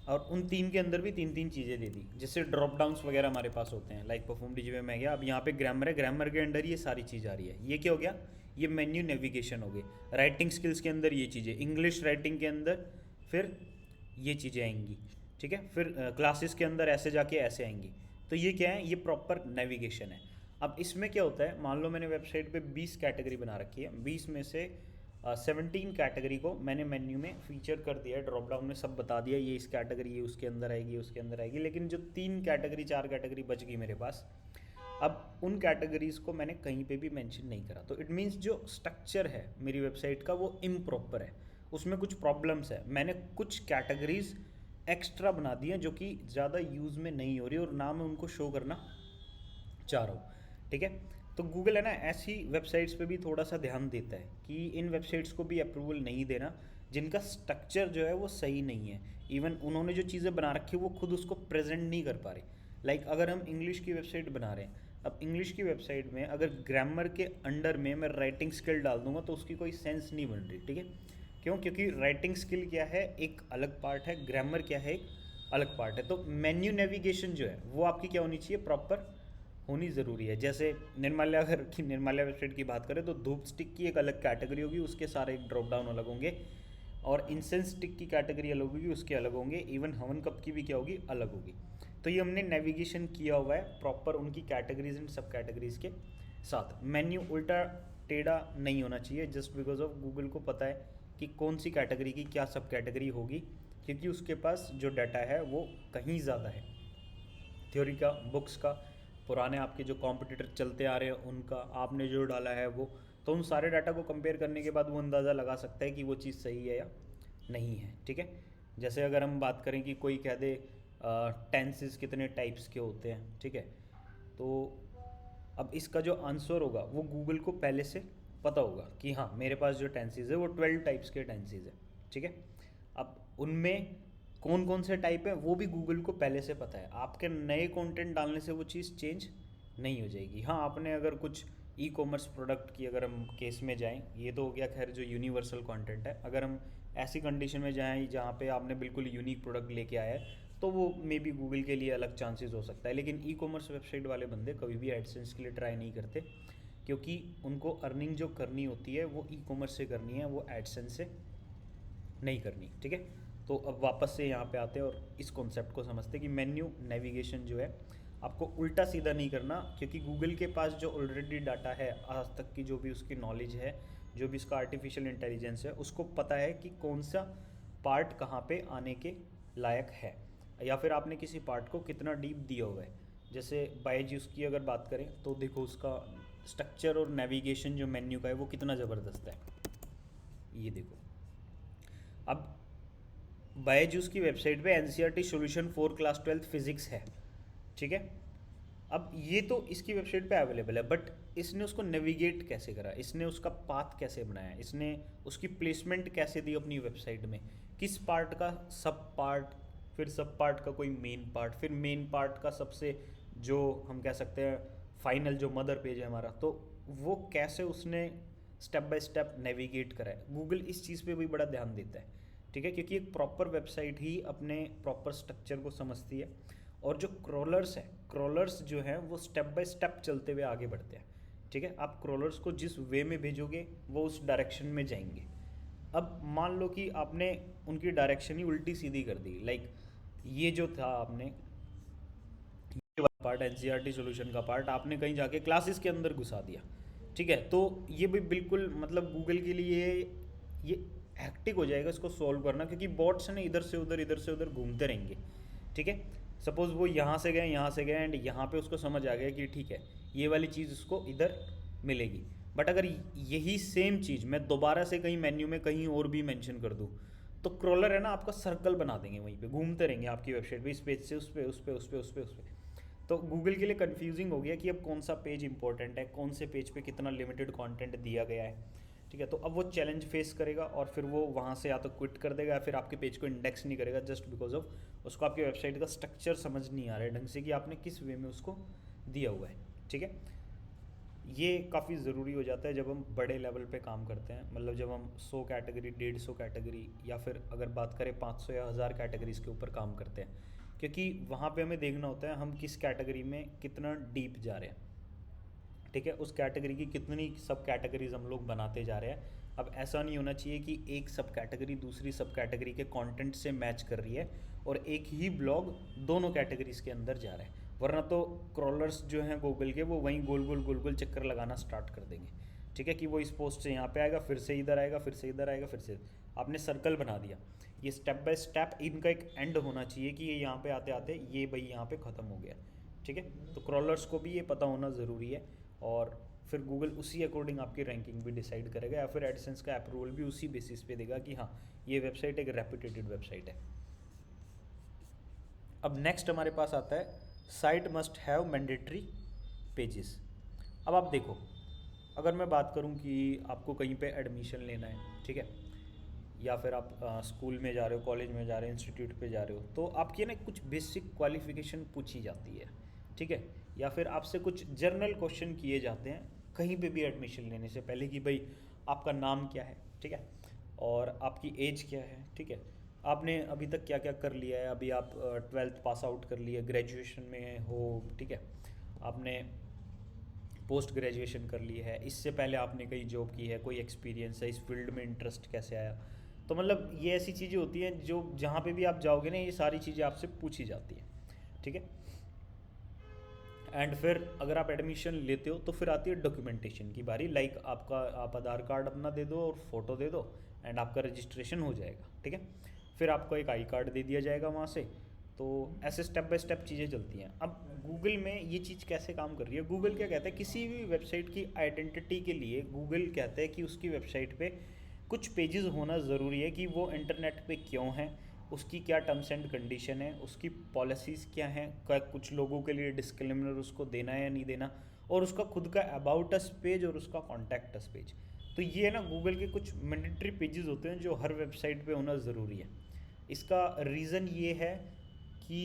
और उन 3 के अंदर भी 3 चीज़ें दे दी। जैसे ड्रॉप डाउन्स वगैरह हमारे पास होते हैं, लाइक परफॉर्म डीजी में गया, अब यहाँ पे ग्रामर है, ग्रामर के अंडर ये सारी चीज़ आ रही है। ये क्या हो गया, ये मेन्यू नेविगेशन हो गई। राइटिंग स्किल्स के अंदर ये चीज़ें, इंग्लिश राइटिंग के अंदर फिर ये चीज़ें आएंगी, ठीक है। फिर क्लासेस के अंदर ऐसे जाके ऐसे आएंगी। तो ये क्या है, ये प्रॉपर नेविगेशन है। अब इसमें क्या होता है, मान लो मैंने वेबसाइट पे 20 कैटेगरी बना रखी है, 20 में से 17 कैटेगरी को मैंने मेन्यू में फीचर कर दिया है, ड्रॉप डाउन में सब बता दिया, ये इस कैटेगरी, ये उसके अंदर आएगी, ये उसके अंदर आएगी। लेकिन जो 3 कैटेगरी 4 कैटेगरी बच गई मेरे पास, अब उन कैटेगरीज को मैंने कहीं पे भी मेंशन नहीं करा। तो इट मीन्स जो स्ट्रक्चर है मेरी वेबसाइट का वो इम्प्रॉपर है, उसमें कुछ प्रॉब्लम्स है। मैंने कुछ कैटेगरीज एक्स्ट्रा बना दी हैं जो कि ज़्यादा यूज़ में नहीं हो रही और ना मैं उनको शो करना चाह रहा हूँ, ठीक है। तो गूगल है ना ऐसी वेबसाइट्स पे भी थोड़ा सा ध्यान देता है कि इन वेबसाइट्स को भी अप्रूवल नहीं देना जिनका स्ट्रक्चर जो है वो सही नहीं है। इवन उन्होंने जो चीज़ें बना रखी है वो खुद उसको प्रेजेंट नहीं कर पा रहे। लाइक अगर हम इंग्लिश की वेबसाइट बना रहे हैं, अब इंग्लिश की वेबसाइट में अगर ग्रामर के अंडर में मैं राइटिंग स्किल डाल दूंगा तो उसकी कोई सेंस नहीं बन रही, ठीक है। क्यों, क्योंकि राइटिंग स्किल क्या है एक अलग पार्ट है, ग्रामर क्या है एक अलग पार्ट है। तो मेन्यू नेविगेशन जो है वो आपकी क्या होनी चाहिए, प्रॉपर होनी ज़रूरी है। जैसे निर्माल्या, अगर की निर्माल्या वेबसाइट की बात करें तो धूप स्टिक की एक अलग कैटेगरी होगी, उसके सारे ड्रॉप डाउन अलग होंगे, और इंसेंस स्टिक की कैटेगरी अलग होगी, उसके अलग होंगे। इवन हवन कप की भी क्या होगी, अलग होगी। तो ये हमने नेविगेशन किया हुआ है प्रॉपर उनकी कैटेगरीज एंड सब कैटेगरीज के साथ। मेन्यू उल्टा टेढ़ा नहीं होना चाहिए, जस्ट बिकॉज ऑफ गूगल को पता है कि कौन सी कैटेगरी की क्या सब कैटेगरी होगी, क्योंकि उसके पास जो डाटा है वो कहीं ज़्यादा है, थ्योरी का, बुक्स का, पुराने आपके जो कॉम्पिटिटर चलते आ रहे हैं उनका, आपने जो डाला है वो। तो उन सारे डाटा को कंपेयर करने के बाद वो अंदाज़ा लगा सकता है कि वो चीज़ सही है या नहीं है, ठीक है। जैसे अगर हम बात करें कि कोई कह दे टेंसेस कितने टाइप्स के होते हैं, ठीक है, तो अब इसका जो आंसर होगा वो गूगल को पहले से पता होगा कि हाँ मेरे पास जो टेंसेस है वो 12 टाइप्स के टेंसेस है, ठीक है। अब उनमें कौन कौन से टाइप है वो भी गूगल को पहले से पता है। आपके नए कंटेंट डालने से वो चीज़ चेंज नहीं हो जाएगी। हाँ, आपने अगर कुछ ई कॉमर्स प्रोडक्ट की अगर हम केस में जाएं, ये तो हो गया खैर जो यूनिवर्सल कंटेंट है। अगर हम ऐसी कंडीशन में जाएं जहाँ पे आपने बिल्कुल यूनिक प्रोडक्ट लेके आया है तो वो मे बी गूगल के लिए अलग चांसेस हो सकता है। लेकिन ई कॉमर्स वेबसाइट वाले बंदे कभी भी एडसेंस के लिए ट्राई नहीं करते, क्योंकि उनको अर्निंग जो करनी होती है वो ई कॉमर्स से करनी है, वो एडसेंस से नहीं करनी, ठीक है। तो अब वापस से यहाँ पे आते हैं और इस कॉन्सेप्ट को समझते हैं कि मेन्यू नेविगेशन जो है आपको उल्टा सीधा नहीं करना, क्योंकि गूगल के पास जो ऑलरेडी डाटा है, आज तक की जो भी उसकी नॉलेज है, जो भी इसका आर्टिफिशियल इंटेलिजेंस है, उसको पता है कि कौन सा पार्ट कहाँ पे आने के लायक है, या फिर आपने किसी पार्ट को कितना डीप दिया हुआ है। जैसे बायजूस की अगर बात करें तो देखो उसका स्ट्रक्चर और नेविगेशन जो मेन्यू का है वो कितना ज़बरदस्त है, ये देखो, अब बायजूस की वेबसाइट पे NCERT solution for class 12th physics है, ठीक है। अब ये तो इसकी वेबसाइट पे अवेलेबल है, बट इसने उसको नेविगेट कैसे करा, इसने उसका पाथ कैसे बनाया, इसने उसकी प्लेसमेंट कैसे दी अपनी वेबसाइट में, किस पार्ट का सब पार्ट, फिर सब पार्ट का कोई मेन पार्ट, फिर मेन पार्ट का सबसे जो हम कह सकते हैं फाइनल जो मदर पेज है हमारा, तो वो कैसे उसने स्टेप बाय स्टेप नेविगेट करा है। गूगल इस चीज़ पे भी बड़ा ध्यान देता है, ठीक है, क्योंकि एक प्रॉपर वेबसाइट ही अपने प्रॉपर स्ट्रक्चर को समझती है। और जो क्रॉलर्स है, क्रॉलर्स जो हैं वो स्टेप बाय स्टेप चलते हुए आगे बढ़ते हैं, ठीक है। आप क्रॉलर्स को जिस वे में भेजोगे वो उस डायरेक्शन में जाएंगे। अब मान लो कि आपने उनकी डायरेक्शन ही उल्टी सीधी कर दी, लाइक ये जो था आपने ये वाला पार्ट एनसीईआरटी सॉल्यूशन का पार्ट आपने कहीं जाके क्लासेस के अंदर घुसा दिया, ठीक है, तो ये भी बिल्कुल मतलब गूगल के लिए ये हैक्टिक हो जाएगा इसको सॉल्व करना, क्योंकि बॉट्स ने इधर से उधर घूमते रहेंगे, ठीक है। सपोज़ वो यहाँ से गए एंड यहाँ पे उसको समझ आ गया कि ठीक है ये वाली चीज़ उसको इधर मिलेगी, बट अगर यही सेम चीज़ मैं दोबारा से कहीं मेन्यू में कहीं और भी मेंशन कर दूँ, तो क्रॉलर है ना आपका सर्कल बना देंगे, वहीं पे घूमते रहेंगे आपकी वेबसाइट पे, इस पेज से उस पे उस पे उस पे उस पे उस पे। तो गूगल के लिए कंफ्यूजिंग हो गया कि अब कौन सा पेज इंपॉर्टेंट है, कौन से पेज पे कितना लिमिटेड कंटेंट दिया गया है, ठीक है। तो अब वो चैलेंज फेस करेगा और फिर वो वहाँ से या तो क्विट कर देगा या फिर आपके पेज को इंडेक्स नहीं करेगा, जस्ट बिकॉज ऑफ उसको आपकी वेबसाइट का स्ट्रक्चर समझ नहीं आ रहा है ढंग से कि आपने किस वे में उसको दिया हुआ है, ठीक है। ये काफ़ी ज़रूरी हो जाता है जब हम बड़े लेवल पे काम करते हैं, मतलब जब हम 100 कैटेगरी 150 कैटेगरी या फिर अगर बात करें 500 या 1000 कैटेगरीज के ऊपर काम करते हैं, क्योंकि वहाँ पे हमें देखना होता है हम किस कैटेगरी में कितना डीप जा रहे हैं, ठीक है, उस कैटेगरी की कितनी सब कैटेगरीज हम लोग बनाते जा रहे हैं। अब ऐसा नहीं होना चाहिए कि एक सब कैटेगरी दूसरी सब कैटेगरी के कंटेंट से मैच कर रही है और एक ही ब्लॉग दोनों कैटेगरीज के अंदर जा रहा है, वरना तो क्रॉलर्स जो हैं गूगल के वो वहीं गोल गोल चक्कर लगाना स्टार्ट कर देंगे, ठीक है, कि वो इस पोस्ट से यहाँ पे आएगा, फिर से इधर आएगा, फिर से इधर आएगा, फिर से आपने सर्कल बना दिया। ये स्टेप बाय स्टेप इनका एक एंड होना चाहिए कि ये यहाँ पे आते आते ये भाई यहाँ पे ख़त्म हो गया, ठीक है। तो क्रॉलर्स को भी ये पता होना ज़रूरी है और फिर गूगल उसी अकॉर्डिंग आपकी रैंकिंग भी डिसाइड करेगा या फिर एडसेंस का अप्रूवल भी उसी बेसिस पे देगा कि हाँ ये वेबसाइट एक रेपुटेटेड वेबसाइट है। अब नेक्स्ट हमारे पास आता है site must have mandatory pages. अब आप देखो, अगर मैं बात करूं कि आपको कहीं पे एडमिशन लेना है, ठीक है, या फिर आप स्कूल में जा रहे हो, कॉलेज में जा रहे हो, इंस्टीट्यूट पे जा रहे हो, तो आपकी ना कुछ बेसिक क्वालिफिकेशन पूछी जाती है, ठीक है, या फिर आपसे कुछ जर्नल क्वेश्चन किए जाते हैं कहीं पे भी एडमिशन लेने से पहले कि भाई आपका नाम क्या है, ठीक है, और आपकी एज क्या है, ठीक है, आपने अभी तक क्या क्या कर लिया है, अभी आप 12th पास आउट कर लिया, ग्रेजुएशन में हो, ठीक है, आपने पोस्ट ग्रेजुएशन कर ली है, इससे पहले आपने कहीं जॉब की है, कोई एक्सपीरियंस है, इस फील्ड में इंटरेस्ट कैसे आया। तो मतलब ये ऐसी चीज़ें होती हैं जो जहाँ पे भी आप जाओगे ना ये सारी चीज़ें आपसे पूछी जाती हैं, ठीक है। एंड फिर अगर आप एडमिशन लेते हो तो फिर आती है डॉक्यूमेंटेशन की बारी, लाइक आपका आप आधार कार्ड अपना दे दो और फोटो दे दो एंड आपका रजिस्ट्रेशन हो जाएगा, ठीक है। फिर आपको एक आई कार्ड दे दिया जाएगा वहाँ से। तो ऐसे स्टेप बाय स्टेप चीज़ें चलती हैं। अब गूगल में ये चीज़ कैसे काम कर रही है, गूगल क्या कहता है किसी भी वेबसाइट की आइडेंटिटी के लिए गूगल कहता है कि उसकी वेबसाइट पे कुछ पेजेस होना ज़रूरी है कि वो इंटरनेट पे क्यों है, उसकी क्या टर्म्स एंड कंडीशन है, उसकी पॉलिसीज़ क्या हैं, क्या कुछ लोगों के लिए डिस्क्लेमर उसको देना है या नहीं देना, और उसका खुद का अबाउट अस पेज और उसका कॉन्टैक्ट अस पेज। तो ये ना गूगल के कुछ मैंडेटरी पेजेस होते हैं जो हर वेबसाइट पे होना ज़रूरी है। इसका रीज़न ये है कि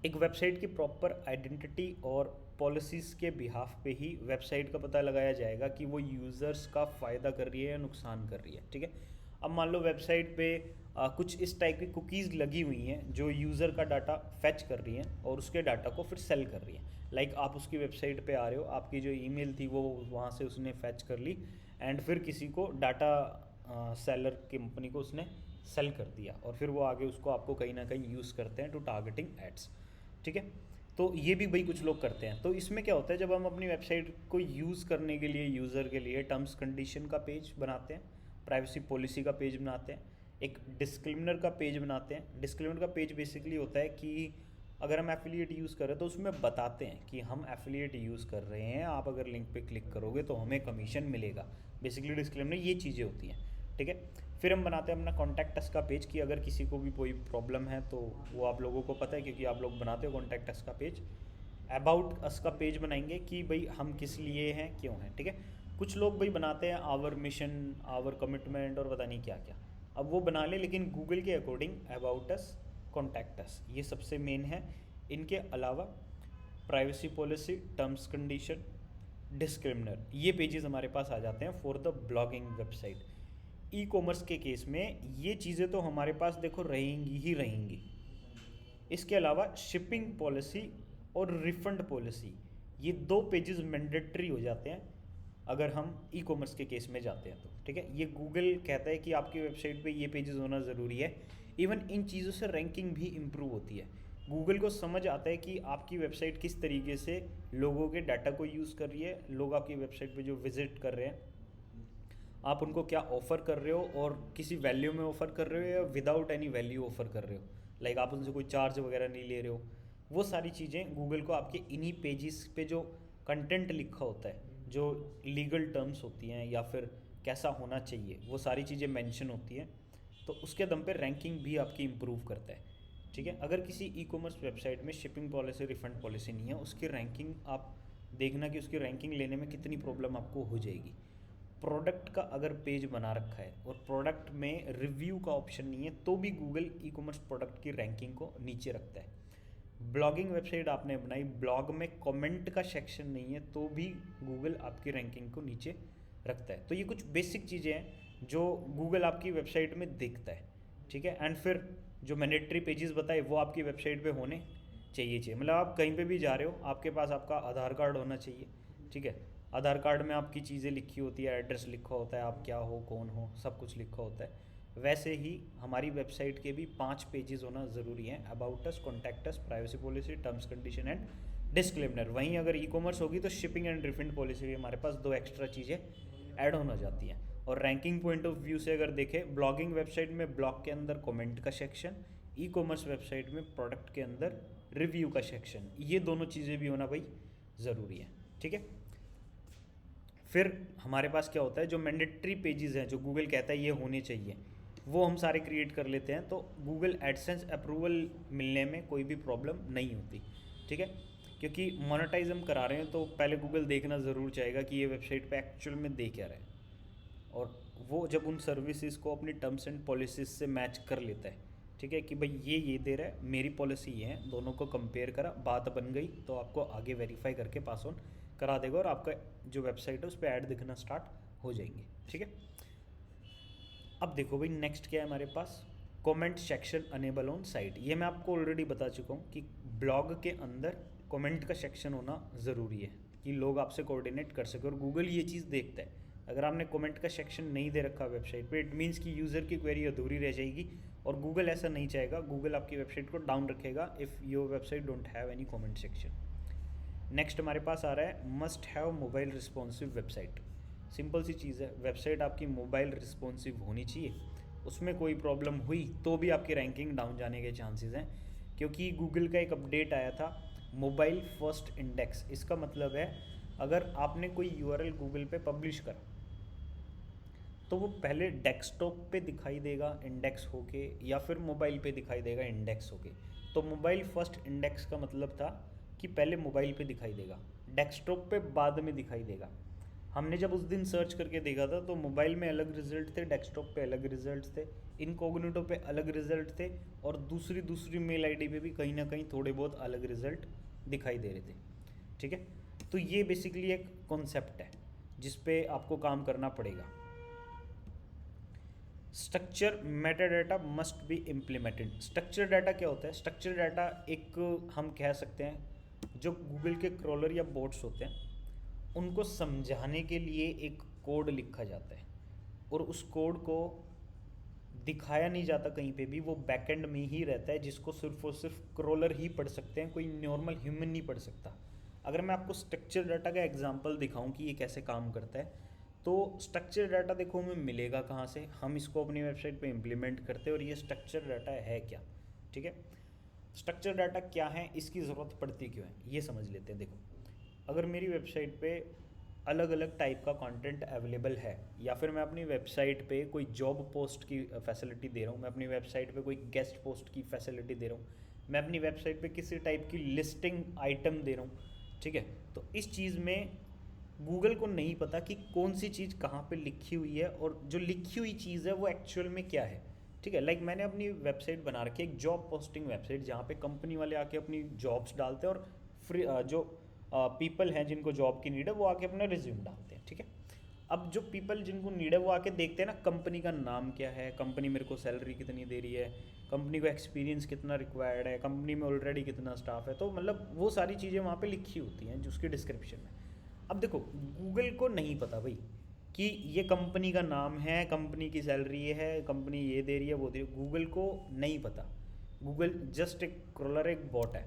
एक वेबसाइट की प्रॉपर आइडेंटिटी और पॉलिसीज़ के बिहाफ पे ही वेबसाइट का पता लगाया जाएगा कि वो यूज़र्स का फ़ायदा कर रही है या नुकसान कर रही है, ठीक है। अब मान लो वेबसाइट पे कुछ इस टाइप की कुकीज़ लगी हुई हैं जो यूज़र का डाटा फैच कर रही हैं और उसके डाटा को फिर सेल कर रही हैं। लाइक आप उसकी वेबसाइट पे आ रहे हो, आपकी जो ईमेल थी वो वहाँ से उसने फैच कर ली एंड फिर किसी को डाटा सेलर कंपनी को उसने सेल कर दिया और फिर वो आगे उसको आपको कहीं ना कहीं यूज़ करते हैं टू टारगेटिंग एड्स, ठीक है। तो ये भी भाई कुछ लोग करते हैं। तो इसमें क्या होता है जब हम अपनी वेबसाइट को यूज़ करने के लिए यूज़र के लिए टर्म्स कंडीशन का पेज बनाते हैं, प्राइवेसी पॉलिसी का पेज बनाते हैं, एक डिस्क्लेमर का पेज बनाते हैं। डिस्क्लेमर का पेज बेसिकली होता है कि अगर हम एफिलिएट यूज़ कर रहे हैं तो उसमें बताते हैं कि हम एफिलिएट यूज़ कर रहे हैं, आप अगर लिंक पे क्लिक करोगे तो हमें कमीशन मिलेगा। बेसिकली डिस्क्लेमर ये चीज़ें होती हैं, ठीक है। फिर हम बनाते हैं अपना कॉन्टैक्ट अस का पेज कि अगर किसी को भी कोई प्रॉब्लम है तो वो आप लोगों को पता है क्योंकि आप लोग बनाते हो कॉन्टैक्ट अस का पेज। अबाउट अस का पेज बनाएंगे कि भाई हम किस लिए हैं, क्यों हैं, ठीक है। कुछ लोग भाई बनाते हैं आवर मिशन, आवर कमिटमेंट और पता नहीं क्या क्या। अब वो बना ले, लेकिन गूगल के according about us, contact us ये सबसे मेन है। इनके अलावा प्राइवेसी पॉलिसी, टर्म्स कंडीशन, डिस्क्रिमिनर, ये पेजेस हमारे पास आ जाते हैं for the blogging website. E commerce के केस में ये चीज़ें तो हमारे पास देखो रहेंगी ही रहेंगी। इसके अलावा शिपिंग पॉलिसी और रिफंड पॉलिसी, ये दो पेजेस मैंडेटरी हो जाते हैं अगर हम ई कॉमर्स के केस में जाते हैं तो, ठीक है। ये गूगल कहता है कि आपकी वेबसाइट पे ये पेजेस होना ज़रूरी है। इवन इन चीज़ों से रैंकिंग भी इम्प्रूव होती है। गूगल को समझ आता है कि आपकी वेबसाइट किस तरीके से लोगों के डाटा को यूज़ कर रही है, लोग आपकी वेबसाइट पे जो विजिट कर रहे हैं, आप उनको क्या ऑफ़र कर रहे हो और किसी वैल्यू में ऑफ़र कर रहे हो या विदाउट एनी वैल्यू ऑफ़र कर रहे हो, लाइक आप उनसे कोई चार्ज वगैरह नहीं ले रहे हो। वो सारी चीज़ें गूगल को आपके इन्हीं पेजेस पे जो कंटेंट लिखा होता है, जो लीगल टर्म्स होती हैं या फिर कैसा होना चाहिए, वो सारी चीज़ें मेंशन होती हैं। तो उसके दम पे रैंकिंग भी आपकी इम्प्रूव करता है, ठीक है। अगर किसी ई कॉमर्स वेबसाइट में शिपिंग पॉलिसी, रिफंड पॉलिसी नहीं है, उसकी रैंकिंग आप देखना कि उसकी रैंकिंग लेने में कितनी प्रॉब्लम आपको हो जाएगी। प्रोडक्ट का अगर पेज बना रखा है और प्रोडक्ट में रिव्यू का ऑप्शन नहीं है तो भी गूगल ई कॉमर्स प्रोडक्ट की रैंकिंग को नीचे रखता है। ब्लॉगिंग वेबसाइट आपने बनाई, ब्लॉग में कमेंट का सेक्शन नहीं है तो भी गूगल आपकी रैंकिंग को नीचे रखता है। तो ये कुछ बेसिक चीज़ें हैं जो गूगल आपकी वेबसाइट में देखता है, ठीक है। एंड फिर जो मैंडेटरी पेजेस बताए वो आपकी वेबसाइट पे होने चाहिए। मतलब आप कहीं पे भी जा रहे हो, आपके पास आपका आधार कार्ड होना चाहिए, ठीक है। आधार कार्ड में आपकी चीज़ें लिखी होती है, एड्रेस लिखा होता है, आप क्या हो, कौन हो, सब कुछ लिखा होता है। वैसे ही हमारी वेबसाइट के भी 5 पेजेस होना ज़रूरी हैं, about us, contact us, privacy policy, terms condition and disclaimer. वहीं अगर ई कॉमर्स होगी तो शिपिंग एंड रिफंड पॉलिसी भी हमारे पास 2 एक्स्ट्रा चीज़ें ऐड होना जाती हैं। और रैंकिंग पॉइंट ऑफ व्यू से अगर देखें, ब्लॉगिंग वेबसाइट में ब्लॉग के अंदर कमेंट का सेक्शन, ई कॉमर्स वेबसाइट में प्रोडक्ट के अंदर रिव्यू का सेक्शन, ये दोनों चीज़ें भी होना भाई ज़रूरी है, ठीक है। फिर हमारे पास क्या होता है, जो मैंडेटरी पेजेस हैं जो गूगल कहता है ये होने चाहिए, वो हम सारे क्रिएट कर लेते हैं। तो गूगल एडसेंस अप्रूवल मिलने में कोई भी प्रॉब्लम नहीं होती, ठीक है। क्योंकि मोनेटाइज हम करा रहे हैं तो पहले गूगल देखना ज़रूर चाहेगा कि ये वेबसाइट पे एक्चुअल में दे क्या रहा है, और वो जब उन सर्विसेज को अपनी टर्म्स एंड पॉलिसीज से मैच कर लेता है, ठीक है, कि भाई ये दे रहा है, मेरी पॉलिसी ये है, दोनों को कंपेयर करा, बात बन गई, तो आपको आगे वेरीफाई करके पास ऑन करा देगा और आपका जो वेबसाइट है उस पर ऐड दिखना स्टार्ट हो जाएंगे, ठीक है। अब देखो भाई नेक्स्ट क्या है हमारे पास, comment section enable on site. ये मैं आपको ऑलरेडी बता चुका हूँ कि ब्लॉग के अंदर कमेंट का सेक्शन होना ज़रूरी है कि लोग आपसे कोऑर्डिनेट कर सके, और गूगल ये चीज़ देखता है। अगर आपने कमेंट का सेक्शन नहीं दे रखा वेबसाइट पे, इट मीन्स कि यूज़र की क्वेरी अधूरी रह जाएगी, और गूगल ऐसा नहीं चाहेगा। गूगल आपकी वेबसाइट को डाउन रखेगा if your website don't have any comment section. Next हमारे पास आ रहा है must have mobile responsive website. Simple सी चीज़ है, वेबसाइट आपकी मोबाइल रिस्पॉन्सिव होनी चाहिए। उसमें कोई प्रॉब्लम हुई तो भी आपकी रैंकिंग डाउन जाने के चांसेस हैं, क्योंकि गूगल का एक अपडेट आया था मोबाइल फर्स्ट इंडेक्स। इसका मतलब है अगर आपने कोई यूआरएल गूगल पे पब्लिश करा तो वो पहले डेस्कटॉप पे दिखाई देगा इंडेक्स होके, या फिर मोबाइल पे दिखाई देगा इंडेक्स होके। तो मोबाइल फर्स्ट इंडेक्स का मतलब था कि पहले मोबाइल पे दिखाई देगा, डेस्कटॉप पे बाद में दिखाई देगा। हमने जब उस दिन सर्च करके देखा था तो मोबाइल में अलग रिजल्ट थे, डेस्कटॉप पे अलग रिजल्ट थे, इनकॉग्निटो पे अलग रिजल्ट थे, और दूसरी मेल आईडी पे भी कहीं ना कहीं थोड़े बहुत अलग रिजल्ट दिखाई दे रहे थे, ठीक है। तो ये बेसिकली एक कॉन्सेप्ट है जिस पे आपको काम करना पड़ेगा। Structure Meta data must be implemented. Structure data क्या होता है? स्ट्रक्चर डाटा एक हम कह सकते हैं जो गूगल के क्रॉलर या बोट्स होते हैं उनको समझाने के लिए एक कोड लिखा जाता है, और उस कोड को दिखाया नहीं जाता कहीं पे भी, वो बैकएंड में ही रहता है, जिसको सिर्फ और सिर्फ क्रॉलर ही पढ़ सकते हैं, कोई नॉर्मल ह्यूमन नहीं पढ़ सकता। अगर मैं आपको स्ट्रक्चर डाटा का एग्जांपल दिखाऊं कि ये कैसे काम करता है, तो स्ट्रक्चर डाटा देखो हमें मिलेगा कहाँ से, हम इसको अपनी वेबसाइट पे इम्प्लीमेंट करते हैं, और ये स्ट्रक्चर डाटा है क्या, ठीक है। स्ट्रक्चर डाटा क्या है, इसकी ज़रूरत पड़ती क्यों है, ये समझ लेते हैं। देखो, अगर मेरी वेबसाइट पे अलग अलग टाइप का कंटेंट अवेलेबल है, या फिर मैं अपनी वेबसाइट पे कोई जॉब पोस्ट की फैसिलिटी दे रहा हूँ, मैं अपनी वेबसाइट पे कोई गेस्ट पोस्ट की फैसिलिटी दे रहा हूँ, मैं अपनी वेबसाइट पे किसी टाइप की लिस्टिंग आइटम दे रहा हूँ, ठीक है, तो इस चीज़ में गूगल को नहीं पता कि कौन सी चीज़ कहाँ पे लिखी हुई है, और जो लिखी हुई चीज़ है वो एक्चुअल में क्या है। ठीक है, लाइक मैंने अपनी वेबसाइट बना रखी है, एक जॉब पोस्टिंग वेबसाइट, जहाँ पे कंपनी वाले आके अपनी जॉब्स डालते हैं, और फ्री जो पीपल हैं जिनको जॉब की नीड है वो आके अपना रिज्यूम डालते हैं। ठीक है, अब जो पीपल जिनको नीड है वो आके देखते हैं ना, कंपनी का नाम क्या है, कंपनी मेरे को सैलरी कितनी दे रही है, कंपनी को एक्सपीरियंस कितना रिक्वायर्ड है, कंपनी में ऑलरेडी कितना स्टाफ है, तो मतलब वो सारी चीज़ें वहाँ पे लिखी होती हैं जो उसकी डिस्क्रिप्शन में। अब देखो, गूगल को नहीं पता भाई कि ये कंपनी का नाम है, कंपनी की सैलरी ये है, कंपनी ये दे रही है वो दे रही है, गूगल को नहीं पता। गूगल जस्ट एक क्रॉलर, एक बॉट है।